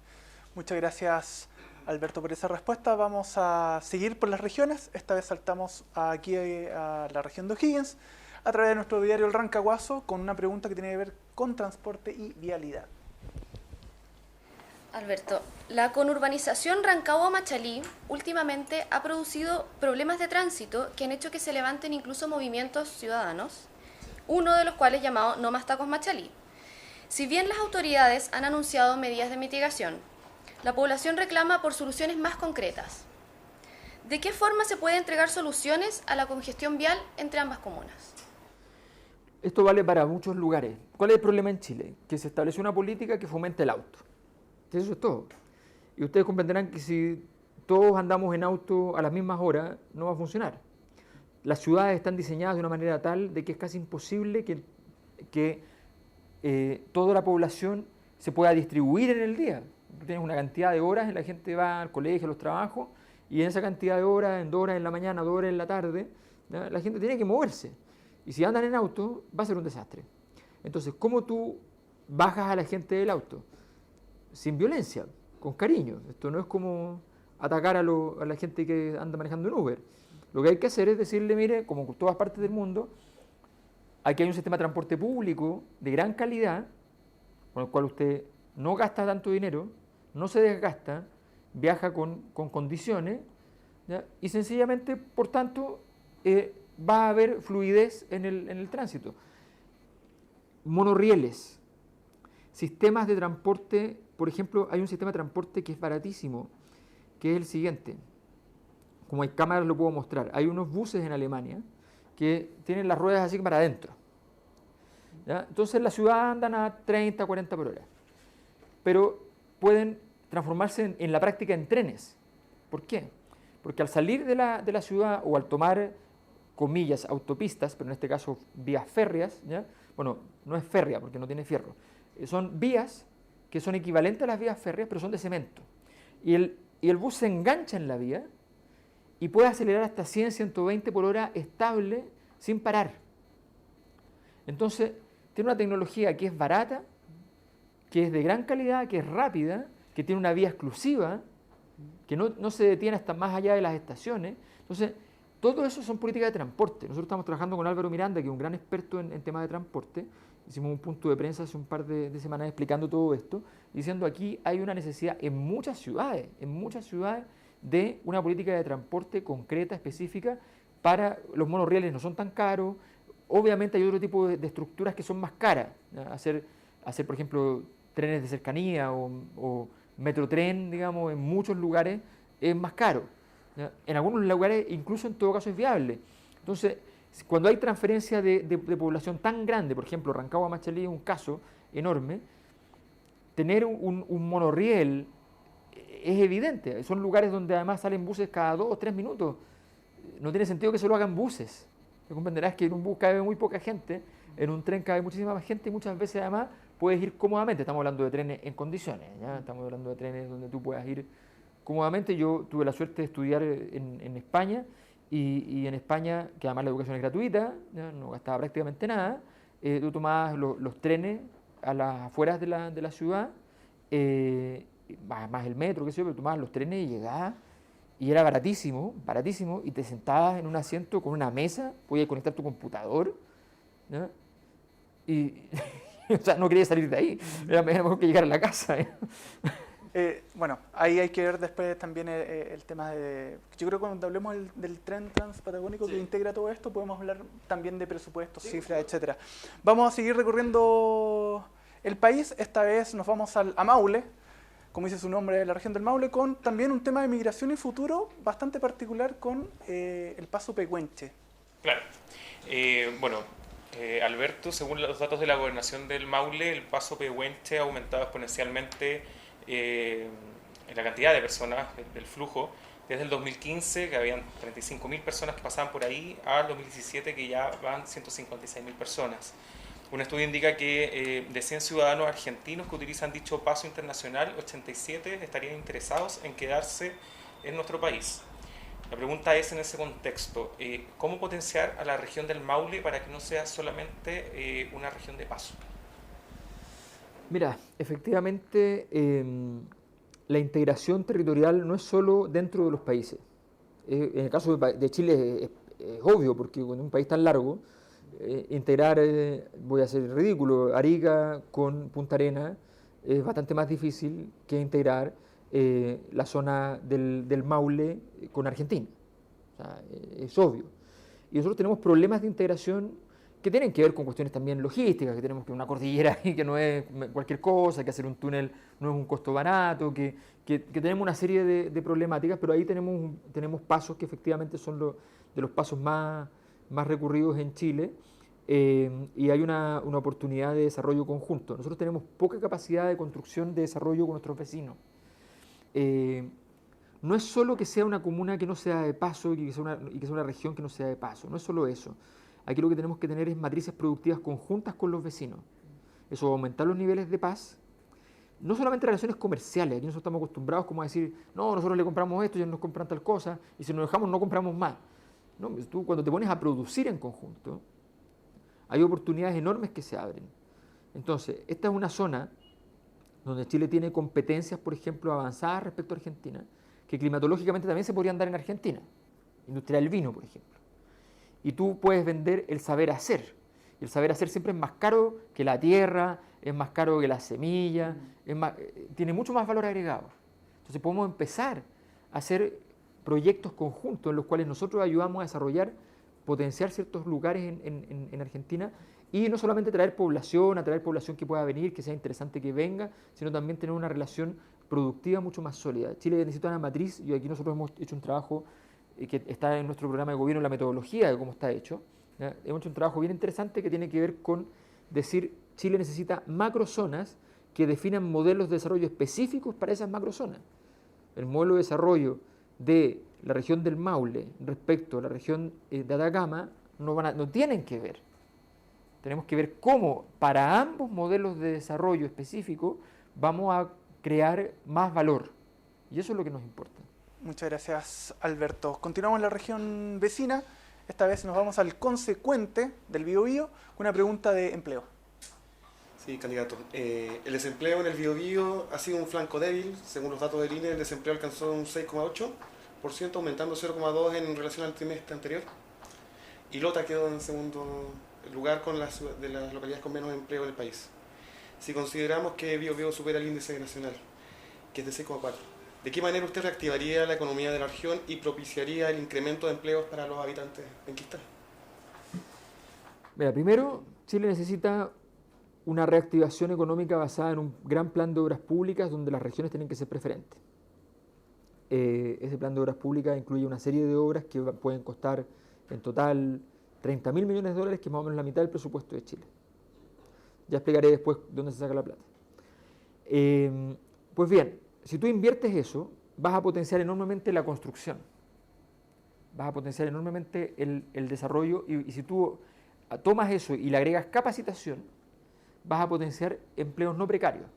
Muchas gracias, Alberto, por esa respuesta. Vamos a seguir por las regiones. Esta vez saltamos aquí a la región de O'Higgins a través de nuestro diario El Rancagüazo con una pregunta que tiene que ver con transporte y vialidad. Alberto, la conurbanización Rancagua-Machalí últimamente ha producido problemas de tránsito que han hecho que se levanten incluso movimientos ciudadanos, uno de los cuales llamado No Más Tacos Machalí. Si bien las autoridades han anunciado medidas de mitigación, la población reclama por soluciones más concretas. ¿De qué forma se puede entregar soluciones a la congestión vial entre ambas comunas? Esto vale para muchos lugares. ¿Cuál es el problema en Chile? Que se estableció una política que fomenta el auto. Eso es todo. Y ustedes comprenderán que si todos andamos en auto a las mismas horas, no va a funcionar. Las ciudades están diseñadas de una manera tal de que es casi imposible que toda la población se pueda distribuir en el día. Tienes una cantidad de horas en la gente va al colegio, a los trabajos, y en esa cantidad de horas, en 2 horas en la mañana, 2 horas en la tarde, ¿ya? La gente tiene que moverse. Y si andan en auto, va a ser un desastre. Entonces, ¿cómo tú bajas a la gente del auto? Sin violencia, con cariño. Esto no es como atacar a la gente que anda manejando en Uber. Lo que hay que hacer es decirle, mire, como en todas partes del mundo, aquí hay un sistema de transporte público de gran calidad, con el cual usted no gasta tanto dinero, no se desgasta, viaja con condiciones, ¿ya? Y sencillamente, por tanto, va a haber fluidez en el tránsito. Monorrieles, sistemas de transporte. Por ejemplo, hay un sistema de transporte que es baratísimo, que es el siguiente. Como hay cámaras lo puedo mostrar. Hay unos buses en Alemania que tienen las ruedas así para adentro, ¿ya? Entonces la ciudad andan a 30, 40 por hora. pero pueden transformarse en la práctica en trenes. ¿Por qué? Porque al salir de la ciudad o al tomar, comillas, autopistas, pero en este caso vías férreas, ¿ya? Bueno, no es férrea porque no tiene fierro, son vías que son equivalentes a las vías férreas, pero son de cemento. Y el bus se engancha en la vía y puede acelerar hasta 100, 120 por hora estable, sin parar. Entonces, tiene una tecnología que es barata, que es de gran calidad, que es rápida, que tiene una vía exclusiva, que no se detiene hasta más allá de las estaciones. Entonces, todo eso son políticas de transporte. Nosotros estamos trabajando con Álvaro Miranda, que es un gran experto en temas de transporte. Hicimos un punto de prensa hace un par de semanas explicando todo esto, diciendo aquí hay una necesidad en muchas ciudades, de una política de transporte concreta, específica, para los monorrieles no son tan caros. Obviamente hay otro tipo de estructuras que son más caras. Hacer, por ejemplo, trenes de cercanía o metrotren, digamos, en muchos lugares es más caro. ¿Ya? En algunos lugares incluso en todo caso es viable. Entonces, cuando hay transferencia de población tan grande, por ejemplo, Rancagua a Machalí es un caso enorme, tener un monorriel es evidente. Son lugares donde además salen buses cada 2 o 3 minutos. No tiene sentido que solo hagan buses. Te comprenderás que en un bus cabe muy poca gente, en un tren cabe muchísima más gente y muchas veces además puedes ir cómodamente. Estamos hablando de trenes en condiciones, ¿ya? Estamos hablando de trenes donde tú puedas ir cómodamente. Yo tuve la suerte de estudiar en España y en España, que además la educación es gratuita, ¿ya? No gastaba prácticamente nada, tú tomabas los trenes a las afueras de la ciudad, más el metro, qué sé yo, pero tomabas los trenes y llegabas y era baratísimo, y te sentabas en un asiento con una mesa, podías conectar tu computador, ¿ya? Y o sea, no quería salir de ahí, era mejor que llegar a la casa. Bueno, ahí hay que ver después también el tema de... Yo creo que cuando hablemos del tren transpatagónico que integra todo esto, podemos hablar también de presupuestos, cifras, etcétera. Vamos a seguir recorriendo el país. Esta vez nos vamos a Maule, como dice su nombre, la región del Maule, con también un tema de migración y futuro bastante particular con el Paso Pehuenche. Claro. Alberto, según los datos de la Gobernación del Maule, el Paso Pehuenche ha aumentado exponencialmente en la cantidad de personas, del flujo, desde el 2015, que habían 35.000 personas que pasaban por ahí, al 2017, que ya van 156.000 personas. Un estudio indica que de 100 ciudadanos argentinos que utilizan dicho paso internacional, 87 estarían interesados en quedarse en nuestro país. La pregunta es, en ese contexto, ¿cómo potenciar a la región del Maule para que no sea solamente una región de paso? Mira, efectivamente, la integración territorial no es solo dentro de los países. En el caso de Chile es obvio, porque con un país tan largo, integrar, voy a ser ridículo, Arica con Punta Arenas es bastante más difícil que integrar la zona del Maule con Argentina. O sea, es obvio. Y nosotros tenemos problemas de integración que tienen que ver con cuestiones también logísticas, que tenemos que una cordillera y que no es cualquier cosa, que hacer un túnel no es un costo barato, que tenemos una serie de problemáticas, pero ahí tenemos pasos que efectivamente son de los pasos más recurridos en Chile, y hay una oportunidad de desarrollo conjunto. Nosotros tenemos poca capacidad de construcción de desarrollo con nuestros vecinos. No es solo que sea una comuna que no sea de paso y que sea una región que no sea de paso, no es solo eso. Aquí lo que tenemos que tener es matrices productivas conjuntas con los vecinos. Eso va a aumentar los niveles de paz. No solamente relaciones comerciales, aquí nosotros estamos acostumbrados como a decir, no, nosotros le compramos esto y ellos nos compran tal cosa, y si nos dejamos no compramos más. No, tú cuando te pones a producir en conjunto, hay oportunidades enormes que se abren. Entonces, esta es una zona donde Chile tiene competencias, por ejemplo, avanzadas respecto a Argentina, que climatológicamente también se podrían dar en Argentina. Industria del vino, por ejemplo. Y tú puedes vender el saber hacer. Y el saber hacer siempre es más caro que la tierra, es más caro que la semilla, tiene mucho más valor agregado. Entonces podemos empezar a hacer proyectos conjuntos en los cuales nosotros ayudamos a desarrollar, potenciar ciertos lugares en Argentina, y no solamente atraer población que pueda venir, que sea interesante que venga, sino también tener una relación productiva mucho más sólida. Chile necesita una matriz, y aquí nosotros hemos hecho un trabajo que está en nuestro programa de gobierno, la metodología de cómo está hecho. ¿Ya? Hemos hecho un trabajo bien interesante que tiene que ver con decir, Chile necesita macrozonas que definan modelos de desarrollo específicos para esas macrozonas. El modelo de desarrollo de la región del Maule respecto a la región de Atacama no tienen que ver. Tenemos que ver cómo para ambos modelos de desarrollo específicos vamos a crear más valor. Y eso es lo que nos importa. Muchas gracias, Alberto. Continuamos en la región vecina. Esta vez nos vamos al consecuente del Biobío con una pregunta de empleo. Sí, candidato. El desempleo en el Biobío ha sido un flanco débil. Según los datos del INE, el desempleo alcanzó un 6,8%, aumentando 0,2% en relación al trimestre anterior. Y Lota quedó en segundo lugar con las de las localidades con menos empleo en el país. Si consideramos que Biobío supera el índice nacional, que es de 6,4%, ¿de qué manera usted reactivaría la economía de la región y propiciaría el incremento de empleos para los habitantes penquistas? Mira, primero, Chile necesita una reactivación económica basada en un gran plan de obras públicas donde las regiones tienen que ser preferentes. Ese plan de obras públicas incluye una serie de obras que pueden costar en total 30.000 millones de dólares, que es más o menos la mitad del presupuesto de Chile. Ya explicaré después dónde se saca la plata. Pues bien, si tú inviertes eso, vas a potenciar enormemente la construcción. Vas a potenciar enormemente el desarrollo y si tú tomas eso y le agregas capacitación, vas a potenciar empleos no precarios.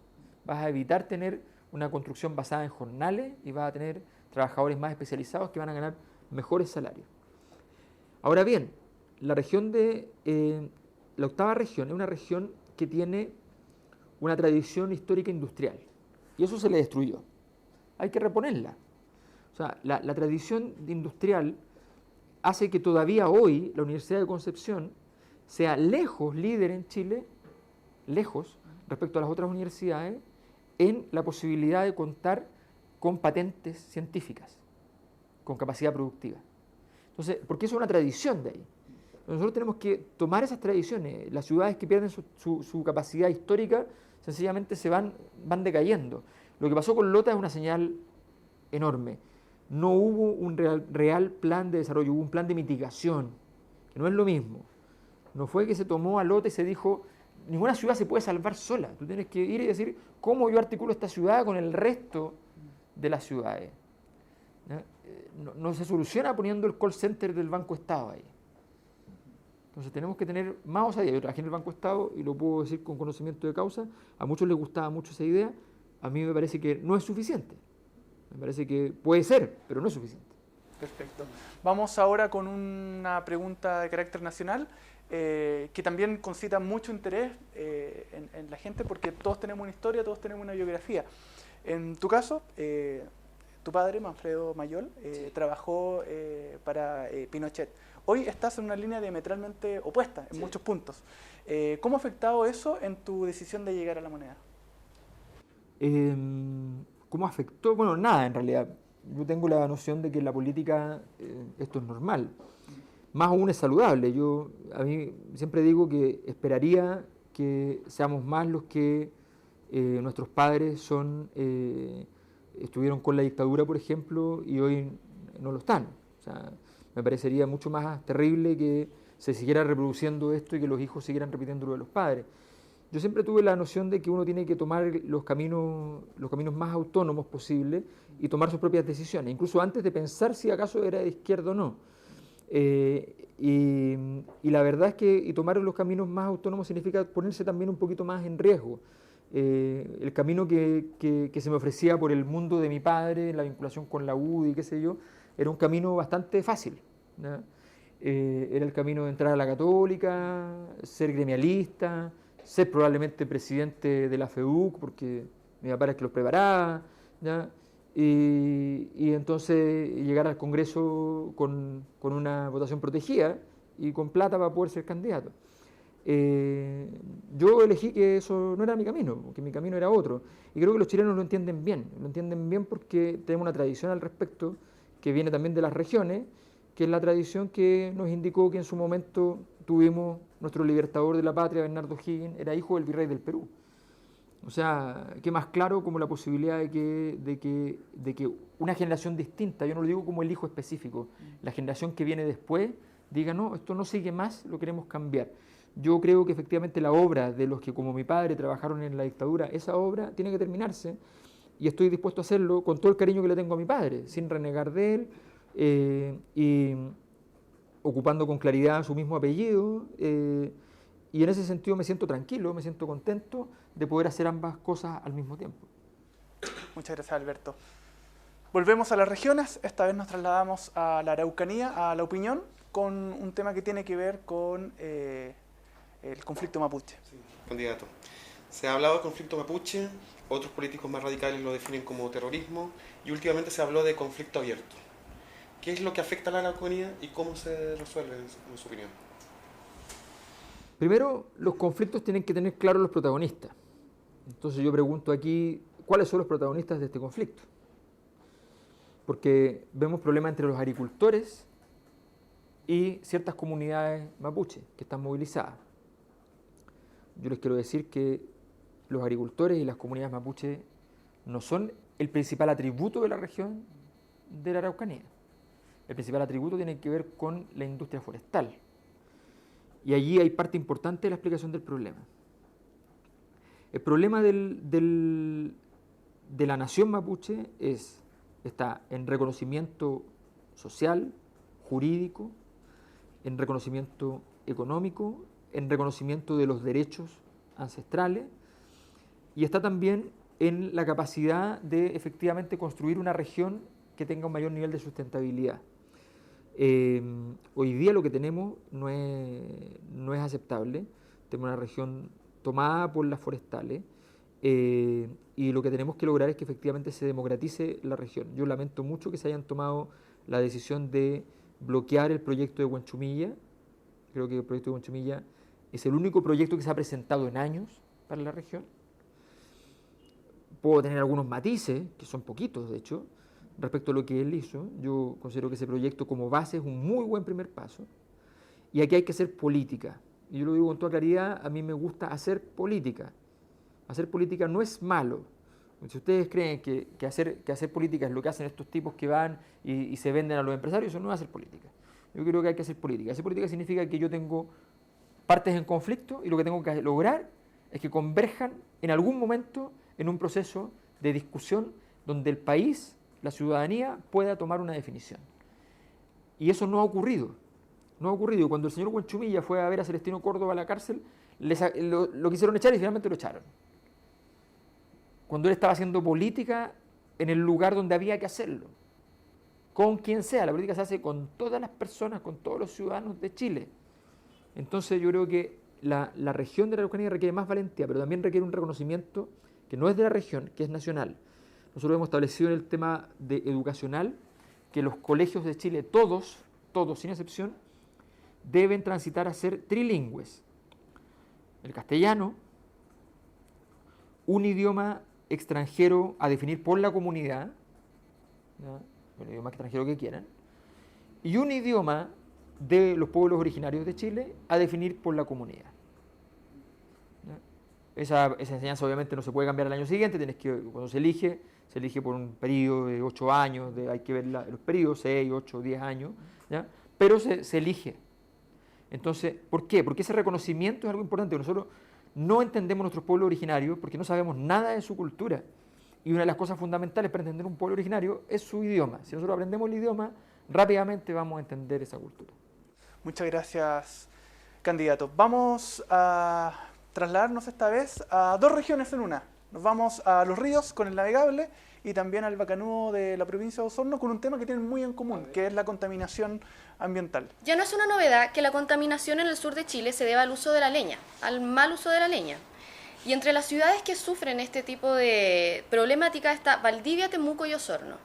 Vas a evitar tener una construcción basada en jornales y vas a tener trabajadores más especializados que van a ganar mejores salarios. Ahora bien, la región la octava región es una región que tiene una tradición histórica industrial y eso se le destruyó. Hay que reponerla. O sea, la tradición industrial hace que todavía hoy la Universidad de Concepción sea lejos líder en Chile, lejos respecto a las otras universidades, en la posibilidad de contar con patentes científicas, con capacidad productiva. Entonces, porque eso es una tradición de ahí. Nosotros tenemos que tomar esas tradiciones. Las ciudades que pierden su capacidad histórica sencillamente se van decayendo. Lo que pasó con Lota es una señal enorme. No hubo un real plan de desarrollo, hubo un plan de mitigación, que no es lo mismo. No fue que se tomó a Lota y se dijo, ninguna ciudad se puede salvar sola. Tú tienes que ir y decir, ¿cómo yo articulo esta ciudad con el resto de las ciudades? No se soluciona poniendo el call center del Banco Estado ahí. Entonces tenemos que tener más osadía. Yo trabajé en el Banco Estado y lo puedo decir con conocimiento de causa. A muchos les gustaba mucho esa idea. A mí me parece que no es suficiente. Me parece que puede ser, pero no es suficiente. Perfecto. Vamos ahora con una pregunta de carácter nacional que también concita mucho interés en la gente porque todos tenemos una historia, todos tenemos una biografía. En tu caso, tu padre, Manfredo Mayol, trabajó para Pinochet. Hoy estás en una línea diametralmente opuesta en muchos puntos. ¿Cómo ha afectado eso en tu decisión de llegar a la moneda? ¿Cómo afectó? Bueno, nada en realidad. Yo tengo la noción de que en la política esto es normal. Más aún es saludable. A mí siempre digo que esperaría que seamos más los que nuestros padres estuvieron con la dictadura, por ejemplo, y hoy no lo están. O sea, me parecería mucho más terrible que se siguiera reproduciendo esto y que los hijos siguieran repitiendo lo de los padres. Yo siempre tuve la noción de que uno tiene que tomar los caminos más autónomos posibles y tomar sus propias decisiones, incluso antes de pensar si acaso era de izquierda o no. Y la verdad es que tomar los caminos más autónomos significa ponerse también un poquito más en riesgo. El camino que se me ofrecía por el mundo de mi padre, la vinculación con la UDI, qué sé yo, era un camino bastante fácil, ¿no? Era el camino de entrar a la Católica, ser gremialista, ser probablemente presidente de la FEUC, porque mi papá era el que los preparaba, ¿ya? Y entonces llegar al Congreso con una votación protegida y con plata para poder ser candidato. Yo elegí que eso no era mi camino, que mi camino era otro. Y creo que los chilenos lo entienden bien porque tenemos una tradición al respecto que viene también de las regiones, que es la tradición que nos indicó que en su momento tuvimos nuestro libertador de la patria, Bernardo O'Higgins, era hijo del virrey del Perú. O sea, qué más claro como la posibilidad de que una generación distinta, yo no lo digo como el hijo específico, la generación que viene después diga, no, esto no sigue más, lo queremos cambiar. yo creo que efectivamente la obra de los que como mi padre trabajaron en la dictadura, esa obra tiene que terminarse y estoy dispuesto a hacerlo con todo el cariño que le tengo a mi padre, sin renegar de él y ocupando con claridad su mismo apellido y en ese sentido me siento tranquilo, me siento contento de poder hacer ambas cosas al mismo tiempo. Muchas gracias, Alberto. Volvemos a las regiones, esta vez nos trasladamos a la Araucanía, a La Opinión, con un tema que tiene que ver con el conflicto mapuche. Sí, candidato. Se ha hablado del conflicto mapuche, otros políticos más radicales lo definen como terrorismo y últimamente se habló de conflicto abierto. ¿Qué es lo que afecta a la Araucanía y cómo se resuelve, en su opinión? Primero, los conflictos tienen que tener claros los protagonistas. Entonces yo pregunto aquí, ¿cuáles son los protagonistas de este conflicto? Porque vemos problemas entre los agricultores y ciertas comunidades mapuche que están movilizadas. Yo les quiero decir que los agricultores y las comunidades mapuche no son el principal atributo de la región de la Araucanía. El principal atributo tiene que ver con la industria forestal. Y allí hay parte importante de la explicación del problema. El problema de la nación mapuche está en reconocimiento social, jurídico, en reconocimiento económico, en reconocimiento de los derechos ancestrales y está también en la capacidad de efectivamente construir una región que tenga un mayor nivel de sustentabilidad. Hoy día lo que tenemos no es aceptable. Tenemos una región tomada por las forestales y lo que tenemos que lograr es que efectivamente se democratice la región. Yo lamento mucho que se hayan tomado la decisión de bloquear el proyecto de Huanchumilla. Creo que el proyecto de Huanchumilla es el único proyecto que se ha presentado en años para la región. Puedo tener algunos matices, que son poquitos de hecho, respecto a lo que él hizo. Yo considero que ese proyecto como base es un muy buen primer paso. Y aquí hay que hacer política. Y yo lo digo con toda claridad, a mí me gusta hacer política. Hacer política no es malo. Si ustedes creen que hacer política es lo que hacen estos tipos que van y se venden a los empresarios, eso no es hacer política. Yo creo que hay que hacer política. Hacer política significa que yo tengo partes en conflicto y lo que tengo que lograr es que converjan en algún momento en un proceso de discusión donde el país, la ciudadanía, pueda tomar una definición. Y eso no ha ocurrido. No ha ocurrido. Cuando el señor Huanchumilla fue a ver a Celestino Córdoba a la cárcel, lo quisieron echar y finalmente lo echaron. Cuando él estaba haciendo política en el lugar donde había que hacerlo. Con quien sea, la política se hace con todas las personas, con todos los ciudadanos de Chile. Entonces yo creo que la región de la Araucanía requiere más valentía, pero también requiere un reconocimiento que no es de la región, que es nacional. Nosotros hemos establecido en el tema educacional que los colegios de Chile, todos, sin excepción, deben transitar a ser trilingües. El castellano, un idioma extranjero a definir por la comunidad, ¿ya? El idioma extranjero que quieran, y un idioma de los pueblos originarios de Chile a definir por la comunidad. Esa enseñanza obviamente no se puede cambiar al año siguiente, cuando se elige por un periodo de 8 años, hay que ver los periodos, 6, 8, 10 años, ¿ya? Pero se elige. Entonces, ¿por qué? Porque ese reconocimiento es algo importante. Nosotros no entendemos nuestros pueblos originarios porque no sabemos nada de su cultura. Y una de las cosas fundamentales para entender un pueblo originario es su idioma. Si nosotros aprendemos el idioma, rápidamente vamos a entender esa cultura. Muchas gracias, candidato. Vamos a trasladarnos esta vez a dos regiones en una. Nos vamos a Los Ríos con el navegable y también al Bacanudo de la provincia de Osorno con un tema que tienen muy en común, que es la contaminación ambiental. Ya no es una novedad que la contaminación en el sur de Chile se deba al uso de la leña, al mal uso de la leña. Y entre las ciudades que sufren este tipo de problemática está Valdivia, Temuco y Osorno,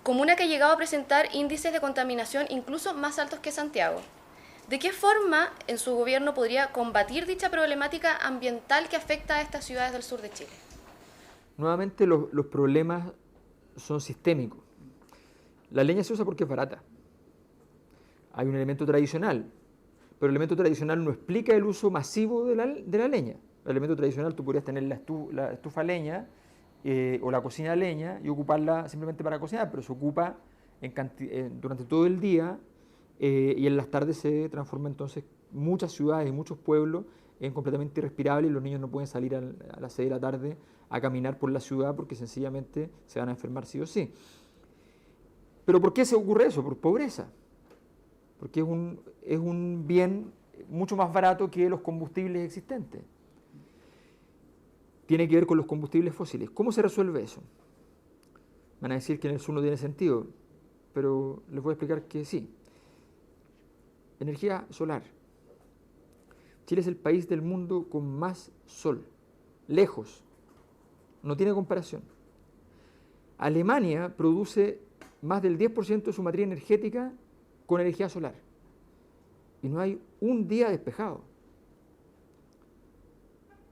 comuna que ha llegado a presentar índices de contaminación incluso más altos que Santiago. ¿De qué forma en su gobierno podría combatir dicha problemática ambiental que afecta a estas ciudades del sur de Chile? Nuevamente los problemas son sistémicos. La leña se usa porque es barata. Hay un elemento tradicional, pero el elemento tradicional no explica el uso masivo de la leña. El elemento tradicional, tú podrías tener la estufa leña o la cocina leña y ocuparla simplemente para cocinar, pero se ocupa durante todo el día y en las tardes se transforma entonces muchas ciudades y muchos pueblos es completamente irrespirable y los niños no pueden salir a las 6 de la tarde a caminar por la ciudad porque sencillamente se van a enfermar sí o sí. ¿Pero por qué se ocurre eso? Por pobreza. Porque es un bien mucho más barato que los combustibles existentes. Tiene que ver con los combustibles fósiles. ¿Cómo se resuelve eso? Van a decir que en el sur no tiene sentido, pero les voy a explicar que sí. Energía solar. Chile es el país del mundo con más sol, lejos, no tiene comparación. Alemania produce más del 10% de su matriz energética con energía solar y no hay un día despejado.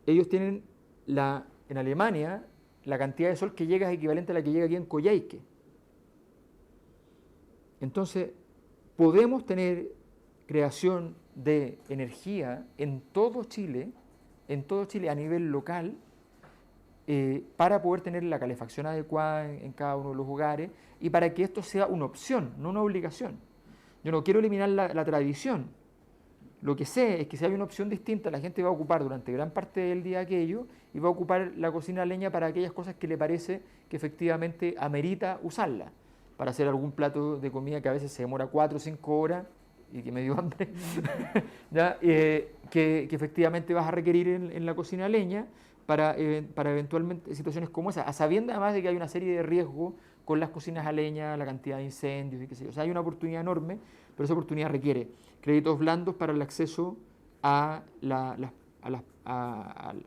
Ellos tienen en Alemania la cantidad de sol que llega es equivalente a la que llega aquí en Coyhaique. Entonces, podemos tener creación de energía en todo Chile a nivel local, para poder tener la calefacción adecuada en cada uno de los hogares y para que esto sea una opción, no una obligación. Yo no quiero eliminar la tradición. Lo que sé es que si hay una opción distinta, la gente va a ocupar durante gran parte del día aquello y va a ocupar la cocina a leña para aquellas cosas que le parece que efectivamente amerita usarla, para hacer algún plato de comida que a veces se demora 4 o 5 horas y que me dio hambre, ¿ya? Que efectivamente vas a requerir en la cocina a leña para eventualmente situaciones como esa, a sabiendo además de que hay una serie de riesgos con las cocinas a leña, la cantidad de incendios y qué sé yo. O sea, hay una oportunidad enorme, pero esa oportunidad requiere créditos blandos para el acceso a la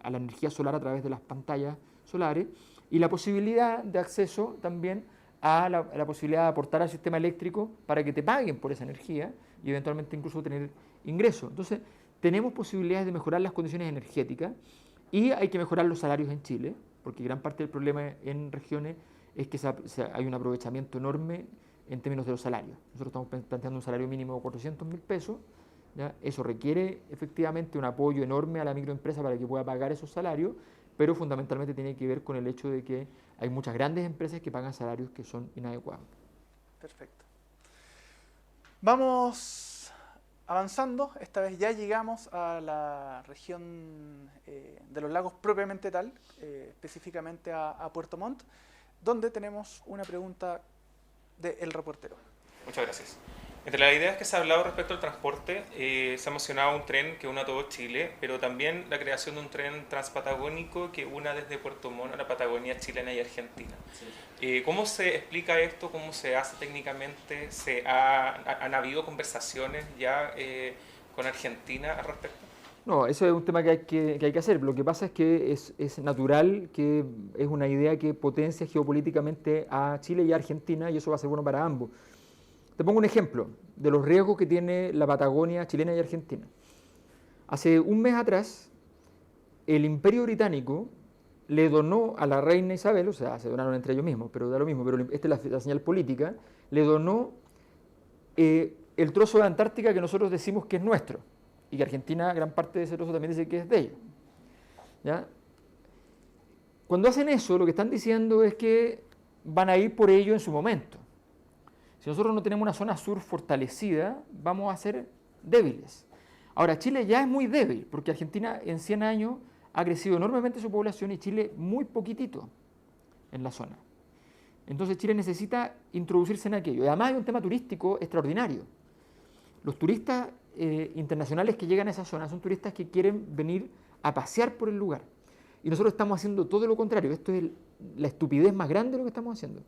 energía solar a través de las pantallas solares y la posibilidad de acceso también a la posibilidad de aportar al sistema eléctrico para que te paguen por esa energía y eventualmente incluso tener ingresos. Entonces, tenemos posibilidades de mejorar las condiciones energéticas y hay que mejorar los salarios en Chile, porque gran parte del problema en regiones es que hay un aprovechamiento enorme en términos de los salarios. Nosotros estamos planteando un salario mínimo de 400.000 pesos, ¿ya? Eso requiere efectivamente un apoyo enorme a la microempresa para que pueda pagar esos salarios, pero fundamentalmente tiene que ver con el hecho de que hay muchas grandes empresas que pagan salarios que son inadecuados. Perfecto. Vamos avanzando. Esta vez ya llegamos a la región de los lagos propiamente tal, específicamente a Puerto Montt, donde tenemos una pregunta del reportero. Muchas gracias. Entre las ideas que se ha hablado respecto al transporte, se ha mencionado un tren que una todo Chile, pero también la creación de un tren transpatagónico que una desde Puerto Montt a la Patagonia chilena y argentina. Sí. ¿Cómo se explica esto? ¿Cómo se hace técnicamente? ¿Han habido conversaciones ya con Argentina al respecto? No, eso es un tema que hay que hacer. Lo que pasa es que es natural que es una idea que potencia geopolíticamente a Chile y a Argentina y eso va a ser bueno para ambos. Te pongo un ejemplo de los riesgos que tiene la Patagonia chilena y argentina. Hace un mes atrás, el Imperio Británico le donó a la reina Isabel, o sea, se donaron entre ellos mismos, pero da lo mismo, pero esta es la señal política, le donó el trozo de Antártica que nosotros decimos que es nuestro, y que Argentina, gran parte de ese trozo también dice que es de ellos. ¿Ya? Cuando hacen eso, lo que están diciendo es que van a ir por ello en su momento. Si nosotros no tenemos una zona sur fortalecida, vamos a ser débiles. Ahora, Chile ya es muy débil, porque Argentina en 100 años ha crecido enormemente su población y Chile muy poquitito en la zona. Entonces Chile necesita introducirse en aquello. Y además hay un tema turístico extraordinario. Los turistas internacionales que llegan a esa zona son turistas que quieren venir a pasear por el lugar. Y nosotros estamos haciendo todo lo contrario. Esto es la estupidez más grande de lo que estamos haciendo.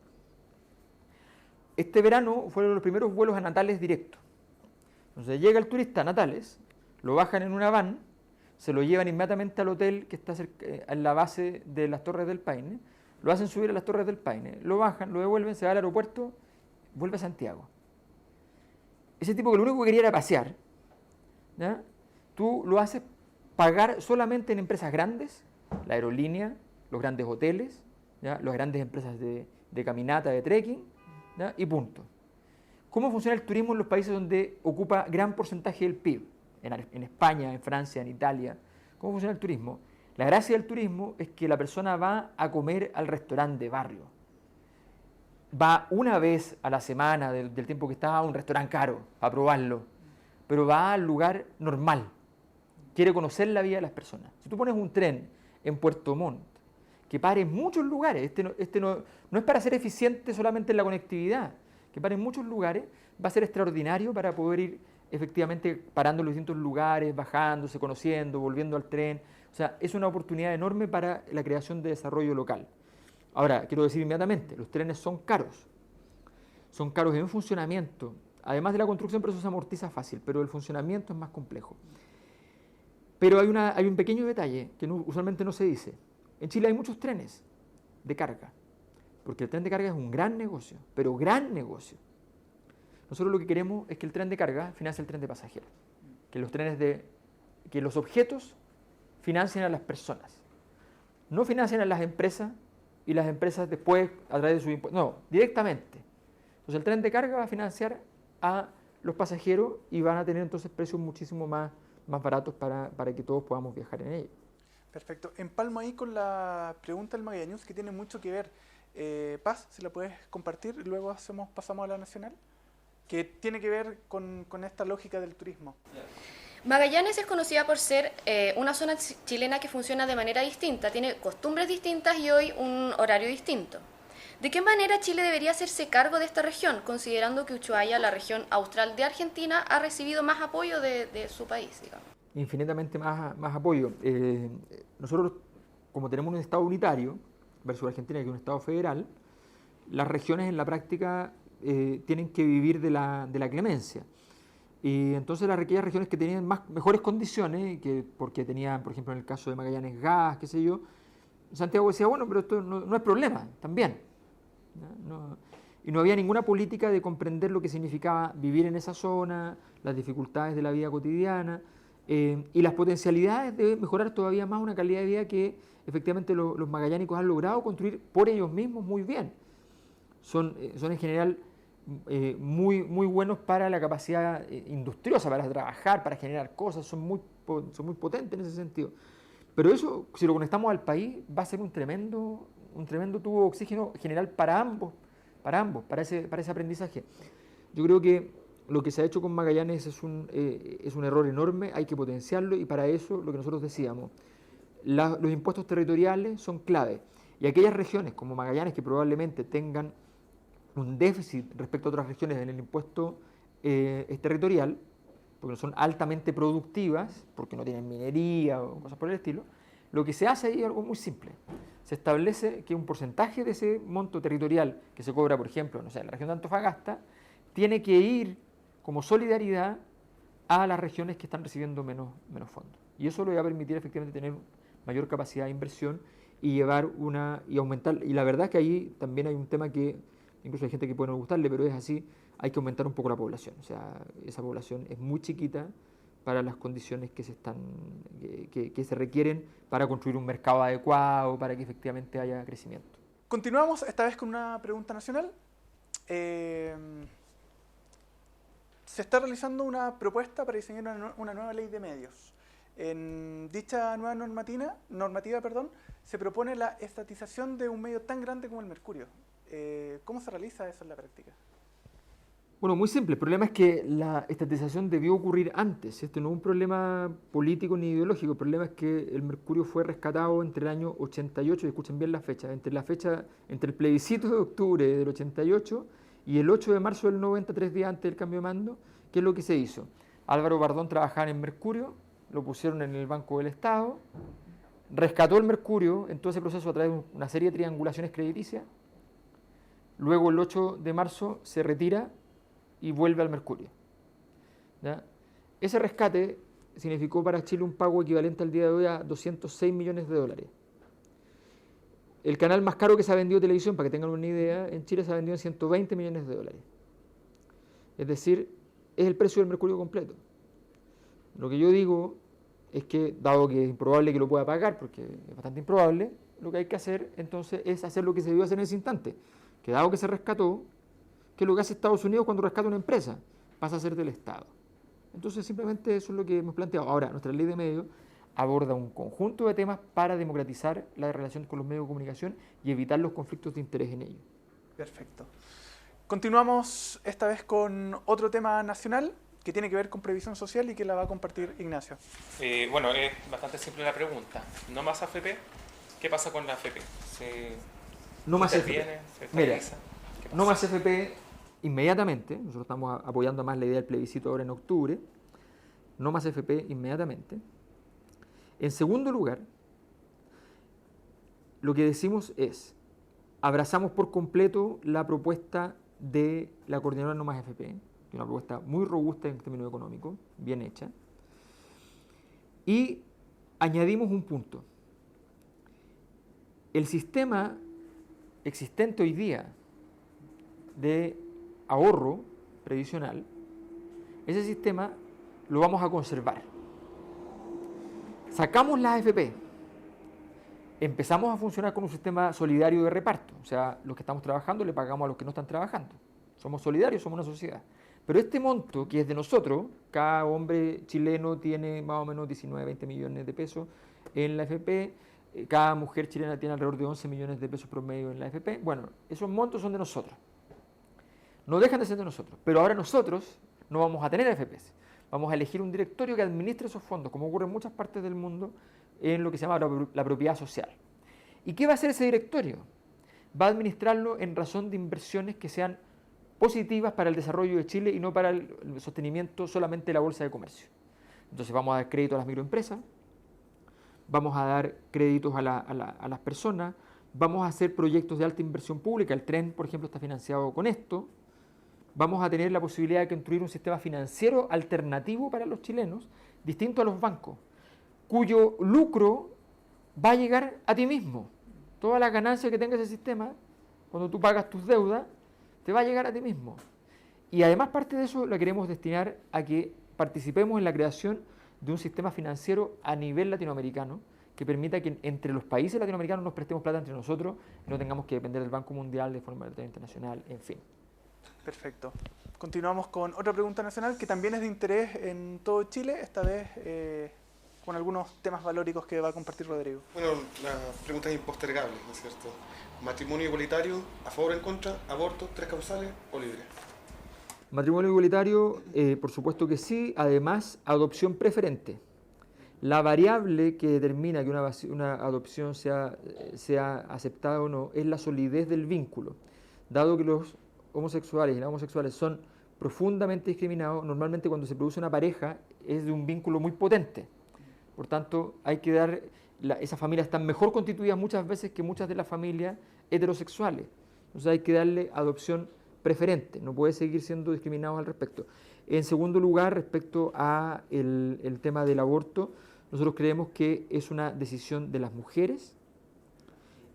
Este verano fueron los primeros vuelos a Natales directos. Entonces llega el turista a Natales, lo bajan en una van, se lo llevan inmediatamente al hotel que está en la base de las Torres del Paine, lo hacen subir a las Torres del Paine, lo bajan, lo devuelven, se va al aeropuerto, vuelve a Santiago. Ese tipo que lo único que quería era pasear, ¿ya? Tú lo haces pagar solamente en empresas grandes, la aerolínea, los grandes hoteles, ¿ya? Las grandes empresas de caminata, de trekking, ¿ya? Y punto. ¿Cómo funciona el turismo en los países donde ocupa gran porcentaje del PIB? En España, en Francia, en Italia. ¿Cómo funciona el turismo? La gracia del turismo es que la persona va a comer al restaurante de barrio. Va una vez a la semana del tiempo que está a un restaurante caro para probarlo. pero va al lugar normal. Quiere conocer la vida de las personas. Si tú pones un tren en Puerto Montt, que pare en muchos lugares, no es para ser eficiente solamente en la conectividad, que pare en muchos lugares, va a ser extraordinario para poder ir efectivamente parando en los distintos lugares, bajándose, conociendo, volviendo al tren. O sea, es una oportunidad enorme para la creación de desarrollo local. Ahora, quiero decir inmediatamente, los trenes son caros. Son caros en funcionamiento. Además de la construcción, pero eso se amortiza fácil, pero el funcionamiento es más complejo. Pero hay un pequeño detalle que usualmente no se dice. En Chile hay muchos trenes de carga, porque el tren de carga es un gran negocio, pero gran negocio. Nosotros lo que queremos es que el tren de carga financie el tren de pasajeros, que los objetos financien a las personas, no financien a las empresas y las empresas después a través de sus impuestos, no, directamente. Entonces el tren de carga va a financiar a los pasajeros y van a tener entonces precios muchísimo más baratos para que todos podamos viajar en ellos. Perfecto. Empalmo ahí con la pregunta del Magallanes, que tiene mucho que ver. Paz, si la puedes compartir, y luego pasamos a la nacional, que tiene que ver con esta lógica del turismo. Magallanes es conocida por ser una zona chilena que funciona de manera distinta, tiene costumbres distintas y hoy un horario distinto. ¿De qué manera Chile debería hacerse cargo de esta región, considerando que Ushuaia, la región austral de Argentina, ha recibido más apoyo de su país, digamos? Infinitamente más apoyo. Nosotros, como tenemos un Estado unitario versus Argentina, que es un Estado federal, las regiones en la práctica tienen que vivir de la clemencia. Y entonces aquellas regiones que tenían mejores condiciones, porque tenían, por ejemplo, en el caso de Magallanes, gas, qué sé yo, Santiago decía, bueno, pero esto no es problema, también. Y no había ninguna política de comprender lo que significaba vivir en esa zona, las dificultades de la vida cotidiana y las potencialidades de mejorar todavía más una calidad de vida que efectivamente los magallánicos han logrado construir por ellos mismos muy bien. Son en general muy buenos para la capacidad industriosa, para trabajar, para generar cosas, son muy potentes en ese sentido. Pero eso, si lo conectamos al país, va a ser un tremendo tubo de oxígeno general para ambos, para ese aprendizaje. Yo creo que lo que se ha hecho con Magallanes es un error enorme, hay que potenciarlo y para eso, lo que nosotros decíamos, los impuestos territoriales son clave. Y aquellas regiones como Magallanes que probablemente tengan un déficit respecto a otras regiones en el impuesto territorial, porque no son altamente productivas, porque no tienen minería o cosas por el estilo, lo que se hace ahí es algo muy simple. Se establece que un porcentaje de ese monto territorial que se cobra, por ejemplo, no sé, en la región de Antofagasta, tiene que ir como solidaridad a las regiones que están recibiendo menos fondos. Y eso le va a permitir efectivamente tener mayor capacidad de inversión y aumentar. Y la verdad es que ahí también hay un tema que incluso hay gente que puede no gustarle, pero es así, hay que aumentar un poco la población. O sea, esa población es muy chiquita para las condiciones que se requieren para construir un mercado adecuado, para que efectivamente haya crecimiento. Continuamos esta vez con una pregunta nacional. Se está realizando una propuesta para diseñar una nueva ley de medios. En dicha nueva normativa, se propone la estatización de un medio tan grande como el Mercurio. ¿Cómo se realiza eso en la práctica? Bueno, muy simple. El problema es que la estatización debió ocurrir antes. Este no es un problema político ni ideológico. El problema es que el Mercurio fue rescatado entre el año 88, y escuchen bien la fecha, entre el plebiscito de octubre del 88 y el 8 de marzo del 90, 3 días antes del cambio de mando. ¿Qué es lo que se hizo? Álvaro Bardón trabajaba en Mercurio, lo pusieron en el Banco del Estado, rescató el Mercurio en todo ese proceso a través de una serie de triangulaciones crediticias. Luego el 8 de marzo se retira y vuelve al Mercurio. ¿Ya? Ese rescate significó para Chile un pago equivalente al día de hoy a 206 millones de dólares. El canal más caro que se ha vendido de televisión, para que tengan una idea, en Chile se ha vendido en 120 millones de dólares. Es decir, es el precio del Mercurio completo. Lo que yo digo es que, dado que es improbable que lo pueda pagar, porque es bastante improbable, lo que hay que hacer entonces es hacer lo que se debió hacer en ese instante, que dado que se rescató, que es lo que hace Estados Unidos cuando rescata una empresa, pasa a ser del Estado. Entonces simplemente eso es lo que hemos planteado. Ahora, nuestra ley de medios aborda un conjunto de temas para democratizar la relación con los medios de comunicación y evitar los conflictos de interés en ellos. Perfecto. Continuamos esta vez con otro tema nacional que tiene que ver con previsión social y que la va a compartir Ignacio. Bueno, es bastante simple la pregunta. ¿No más AFP? ¿Qué pasa con la AFP? No más AFP. ¿Se Mira, estabiliza? ¿Qué pasa? no más AFP inmediatamente. Nosotros estamos apoyando más la idea del plebiscito ahora en octubre. No más AFP inmediatamente. En segundo lugar, lo que decimos es, abrazamos por completo la propuesta de la coordinadora No Más AFP, una propuesta muy robusta en términos económicos, bien hecha, y añadimos un punto. El sistema existente hoy día de ahorro previsional, ese sistema lo vamos a conservar. Sacamos las AFP, empezamos a funcionar con un sistema solidario de reparto, o sea, los que estamos trabajando le pagamos a los que no están trabajando. Somos solidarios, somos una sociedad. Pero este monto, que es de nosotros, cada hombre chileno tiene más o menos 19, 20 millones de pesos en la AFP, cada mujer chilena tiene alrededor de 11 millones de pesos promedio en la AFP. Bueno, esos montos son de nosotros. No dejan de ser de nosotros, pero ahora nosotros no vamos a tener AFPs. Vamos a elegir un directorio que administre esos fondos, como ocurre en muchas partes del mundo, en lo que se llama la propiedad social. ¿Y qué va a hacer ese directorio? Va a administrarlo en razón de inversiones que sean positivas para el desarrollo de Chile y no para el sostenimiento solamente de la bolsa de comercio. Entonces vamos a dar crédito a las microempresas, vamos a dar créditos a las personas, vamos a hacer proyectos de alta inversión pública, el tren, por ejemplo, está financiado con esto, vamos a tener la posibilidad de construir un sistema financiero alternativo para los chilenos, distinto a los bancos, cuyo lucro va a llegar a ti mismo. Toda la ganancia que tenga ese sistema, cuando tú pagas tus deudas, te va a llegar a ti mismo. Y además parte de eso la queremos destinar a que participemos en la creación de un sistema financiero a nivel latinoamericano que permita que entre los países latinoamericanos nos prestemos plata entre nosotros y no tengamos que depender del Banco Mundial de forma internacional, en fin. Perfecto. Continuamos con otra pregunta nacional que también es de interés en todo Chile, esta vez con algunos temas valóricos que va a compartir Rodrigo. Bueno, la pregunta es impostergable, ¿no es cierto? ¿Matrimonio igualitario, a favor o en contra? ¿Aborto, 3 causales o libre? Matrimonio igualitario, por supuesto que sí. Además, adopción preferente. La variable que determina que una adopción sea aceptada o no es la solidez del vínculo. Dado que los homosexuales y las homosexuales son profundamente discriminados, normalmente cuando se produce una pareja es de un vínculo muy potente. Por tanto, hay que dar, esas familias están mejor constituidas muchas veces que muchas de las familias heterosexuales. Entonces hay que darle adopción preferente, no puede seguir siendo discriminados al respecto. En segundo lugar, respecto a el tema del aborto, nosotros creemos que es una decisión de las mujeres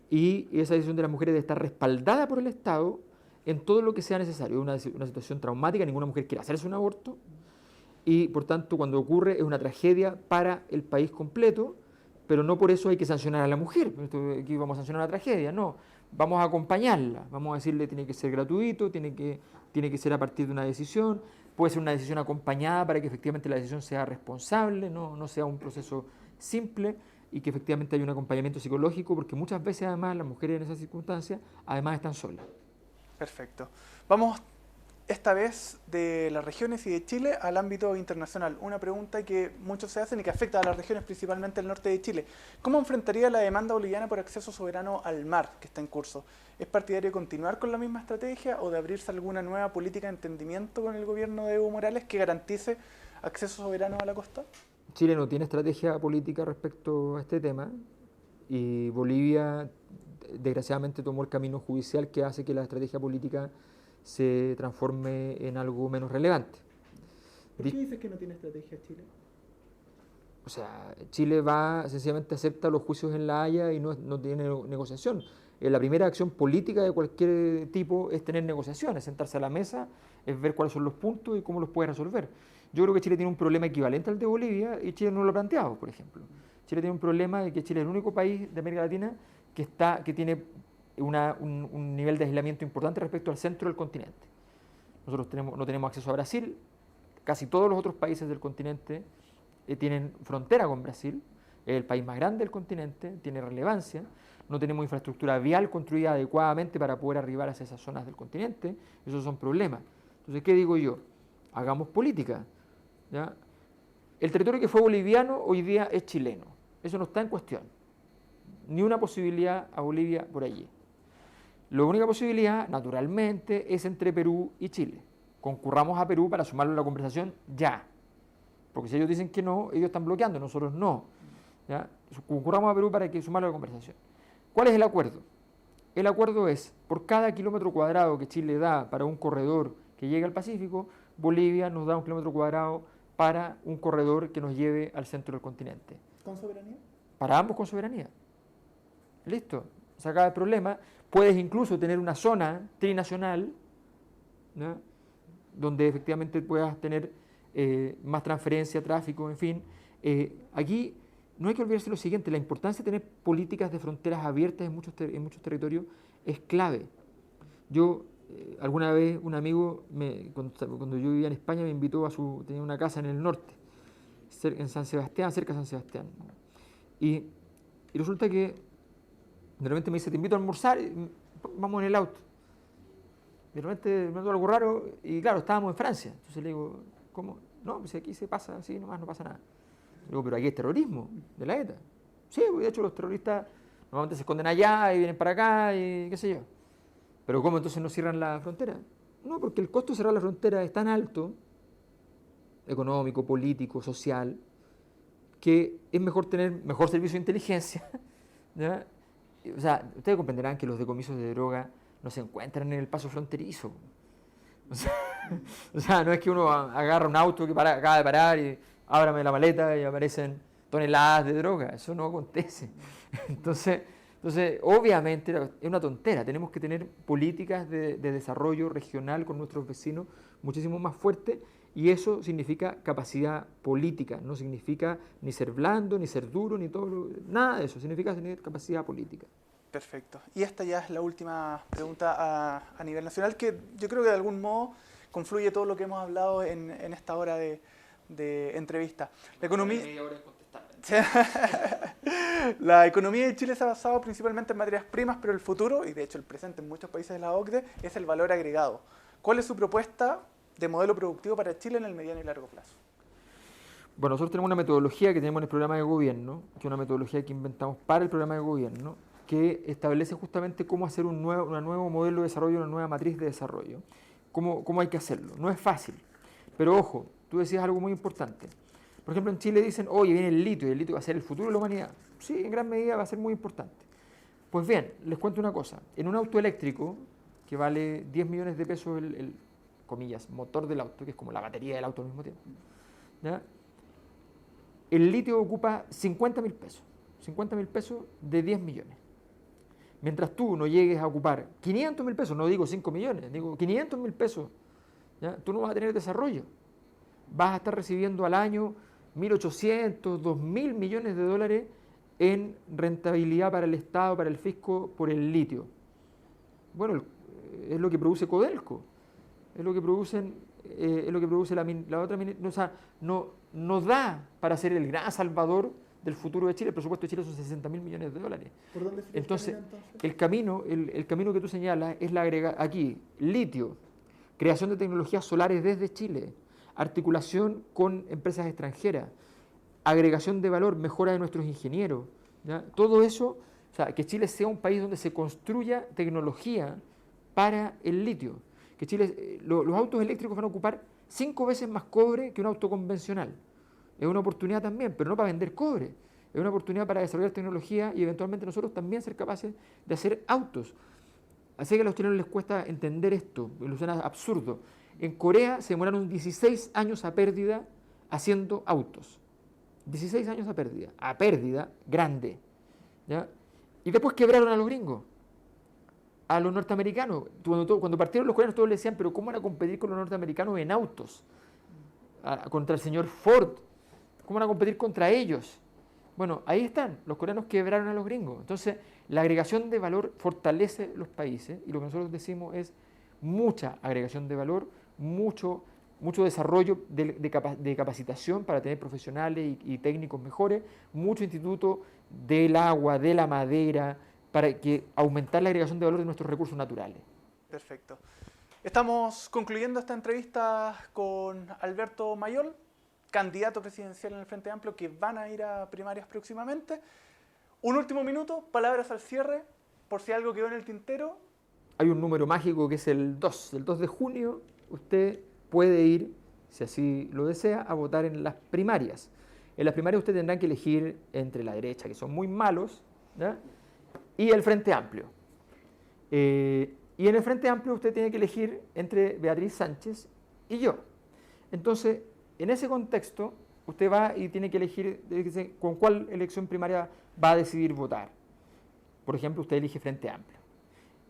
y esa decisión de las mujeres debe estar respaldada por el Estado en todo lo que sea necesario. Es una situación traumática, ninguna mujer quiere hacerse un aborto y por tanto cuando ocurre es una tragedia para el país completo, pero no por eso hay que sancionar a la mujer. Aquí vamos a sancionar la tragedia, no. Vamos a acompañarla, vamos a decirle tiene que ser gratuito, tiene que ser a partir de una decisión, puede ser una decisión acompañada para que efectivamente la decisión sea responsable, no sea un proceso simple y que efectivamente haya un acompañamiento psicológico, porque muchas veces además las mujeres en esas circunstancias además están solas. Perfecto. Vamos esta vez de las regiones y de Chile al ámbito internacional. Una pregunta que muchos se hacen y que afecta a las regiones, principalmente el norte de Chile. ¿Cómo enfrentaría la demanda boliviana por acceso soberano al mar que está en curso? ¿Es partidario de continuar con la misma estrategia o de abrirse alguna nueva política de entendimiento con el gobierno de Evo Morales que garantice acceso soberano a la costa? Chile no tiene estrategia política respecto a este tema y Bolivia desgraciadamente tomó el camino judicial que hace que la estrategia política se transforme en algo menos relevante. ¿Por qué dices que no tiene estrategia Chile? O sea, Chile sencillamente acepta los juicios en La Haya y no tiene negociación. La primera acción política de cualquier tipo es tener negociaciones, sentarse a la mesa, es ver cuáles son los puntos y cómo los puede resolver. Yo creo que Chile tiene un problema equivalente al de Bolivia y Chile no lo ha planteado, por ejemplo. Chile tiene un problema de que Chile es el único país de América Latina que tiene un nivel de aislamiento importante respecto al centro del continente. Nosotros no tenemos acceso a Brasil, casi todos los otros países del continente tienen frontera con Brasil, es el país más grande del continente, tiene relevancia, no tenemos infraestructura vial construida adecuadamente para poder arribar hacia esas zonas del continente, esos son problemas. Entonces, ¿qué digo yo? Hagamos política, ¿ya? El territorio que fue boliviano hoy día es chileno. Eso no está en cuestión. Ni una posibilidad a Bolivia por allí. La única posibilidad, naturalmente, es entre Perú y Chile. Concurramos a Perú para sumarlo a la conversación ya. Porque si ellos dicen que no, ellos están bloqueando, nosotros no. ¿Ya? Concurramos a Perú para que sumarlo a la conversación. ¿Cuál es el acuerdo? El acuerdo es, por cada kilómetro cuadrado que Chile da para un corredor que llegue al Pacífico, Bolivia nos da un kilómetro cuadrado para un corredor que nos lleve al centro del continente. ¿Con soberanía? Para ambos con soberanía. Listo, se acaba el problema. Puedes incluso tener una zona trinacional, ¿no?, donde efectivamente puedas tener más transferencia, tráfico, en fin. Aquí no hay que olvidarse lo siguiente, la importancia de tener políticas de fronteras abiertas en muchos territorios es clave. Yo, alguna vez, un amigo, cuando yo vivía en España, me invitó tenía una casa en el norte, en San Sebastián, cerca de San Sebastián. Y resulta que de repente me dice, te invito a almorzar, vamos en el auto. De repente me notó algo raro y claro, estábamos en Francia. Entonces le digo, ¿cómo? No, pues aquí se pasa así nomás, no pasa nada. Le digo, pero aquí es terrorismo de la ETA. Sí, de hecho los terroristas normalmente se esconden allá y vienen para acá y qué sé yo. Pero ¿cómo entonces no cierran la frontera? No, porque el costo de cerrar la frontera es tan alto, económico, político, social, que es mejor tener mejor servicio de inteligencia, ¿ya? O sea, ustedes comprenderán que los decomisos de droga no se encuentran en el paso fronterizo. O sea, no es que uno agarra un auto que acaba de parar y ábrame la maleta y aparecen toneladas de droga. Eso no acontece. Entonces, obviamente es una tontera. Tenemos que tener políticas de desarrollo regional con nuestros vecinos muchísimo más fuertes, y eso significa capacidad política. No significa ni ser blando, ni ser duro, ni nada de eso. Significa tener capacidad política. Perfecto. Y esta ya es la última pregunta a nivel nacional, que yo creo que de algún modo confluye todo lo que hemos hablado en esta hora de entrevista. La economía de Chile se ha basado principalmente en materias primas, pero el futuro, y de hecho el presente en muchos países de la OCDE, es el valor agregado. ¿Cuál es su propuesta de modelo productivo para Chile en el mediano y largo plazo? Bueno, nosotros tenemos una metodología que tenemos en el programa de gobierno, que es una metodología que inventamos para el programa de gobierno, que establece justamente cómo hacer un nuevo modelo de desarrollo, una nueva matriz de desarrollo. Cómo hay que hacerlo. No es fácil, pero ojo, tú decías algo muy importante. Por ejemplo, en Chile dicen, oye, viene el litio, y el litio va a ser el futuro de la humanidad. Sí, en gran medida va a ser muy importante. Pues bien, les cuento una cosa. En un auto eléctrico, que vale 10 millones de pesos el comillas, motor del auto, que es como la batería del auto al mismo tiempo, ¿ya?, el litio ocupa 50.000 pesos. 50.000 pesos de 10 millones. Mientras tú no llegues a ocupar 500.000 pesos, no digo 5 millones, digo 500.000 pesos, ¿ya?, tú no vas a tener desarrollo. Vas a estar recibiendo al año 1.800, 2.000 millones de dólares en rentabilidad para el Estado, para el fisco, por el litio. Bueno, es lo que produce Codelco, es lo que produce la otra minera. O sea, no da para ser el gran salvador del futuro de Chile. El presupuesto de Chile son 60.000 millones de dólares. ¿Por dónde Entonces, el camino que tú señalas es aquí, litio, creación de tecnologías solares desde Chile, articulación con empresas extranjeras, agregación de valor, mejora de nuestros ingenieros, ¿ya? Todo eso, o sea, que Chile sea un país donde se construya tecnología para el litio. Que Chile, los autos eléctricos van a ocupar 5 veces más cobre que un auto convencional. Es una oportunidad también, pero no para vender cobre. Es una oportunidad para desarrollar tecnología y eventualmente nosotros también ser capaces de hacer autos. Así que a los chilenos les cuesta entender esto, lo suena absurdo. En Corea se demoraron 16 años a pérdida haciendo autos. 16 años a pérdida grande, ¿ya? Y después quebraron a los gringos, a los norteamericanos. Cuando partieron los coreanos todos le decían, pero ¿cómo van a competir con los norteamericanos en autos? Contra el señor Ford. ¿Cómo van a competir contra ellos? Bueno, ahí están, los coreanos quebraron a los gringos. Entonces, la agregación de valor fortalece los países y lo que nosotros decimos es mucha agregación de valor, mucho desarrollo de capacitación para tener profesionales y técnicos mejores, mucho instituto del agua, de la madera, para que aumentar la agregación de valor de nuestros recursos naturales. Perfecto. Estamos concluyendo esta entrevista con Alberto Mayol, candidato presidencial en el Frente Amplio que van a ir a primarias próximamente. Un último minuto, palabras al cierre, por si algo quedó en el tintero. Hay un número mágico que es el 2. El 2 de junio usted puede ir, si así lo desea, a votar en las primarias. En las primarias usted tendrá que elegir entre la derecha, que son muy malos, ¿ya?, y el Frente Amplio. Y en el Frente Amplio usted tiene que elegir entre Beatriz Sánchez y yo. Entonces, en ese contexto, usted va y tiene que elegir con cuál elección primaria va a decidir votar. Por ejemplo, usted elige Frente Amplio.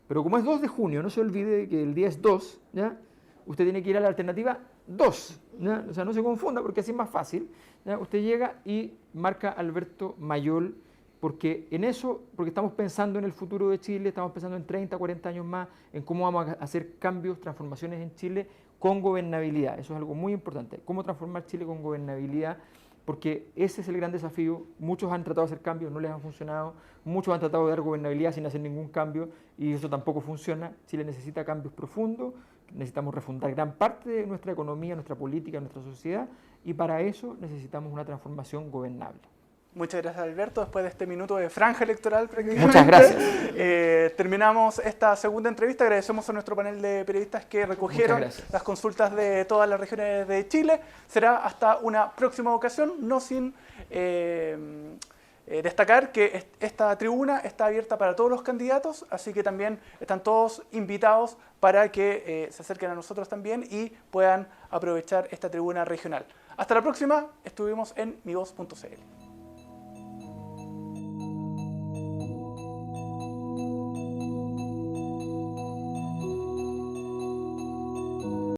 Pero como es 2 de junio, no se olvide que el día es 2, ¿ya?, usted tiene que ir a la alternativa 2, ¿ya? O sea, no se confunda porque así es más fácil, ¿ya? Usted llega y marca Alberto Mayol, porque estamos pensando en el futuro de Chile, estamos pensando en 30, 40 años más, en cómo vamos a hacer cambios, transformaciones en Chile con gobernabilidad. Eso es algo muy importante, cómo transformar Chile con gobernabilidad, porque ese es el gran desafío. Muchos han tratado de hacer cambios, no les han funcionado, muchos han tratado de dar gobernabilidad sin hacer ningún cambio, y eso tampoco funciona. Chile necesita cambios profundos, necesitamos refundar gran parte de nuestra economía, nuestra política, nuestra sociedad, y para eso necesitamos una transformación gobernable. Muchas gracias, Alberto. Después de este minuto de franja electoral, prácticamente, muchas gracias. Terminamos esta segunda entrevista. Agradecemos a nuestro panel de periodistas que recogieron las consultas de todas las regiones de Chile. Será hasta una próxima ocasión, no sin destacar que esta tribuna está abierta para todos los candidatos, así que también están todos invitados para que se acerquen a nosotros también y puedan aprovechar esta tribuna regional. Hasta la próxima. Estuvimos en mivoz.cl.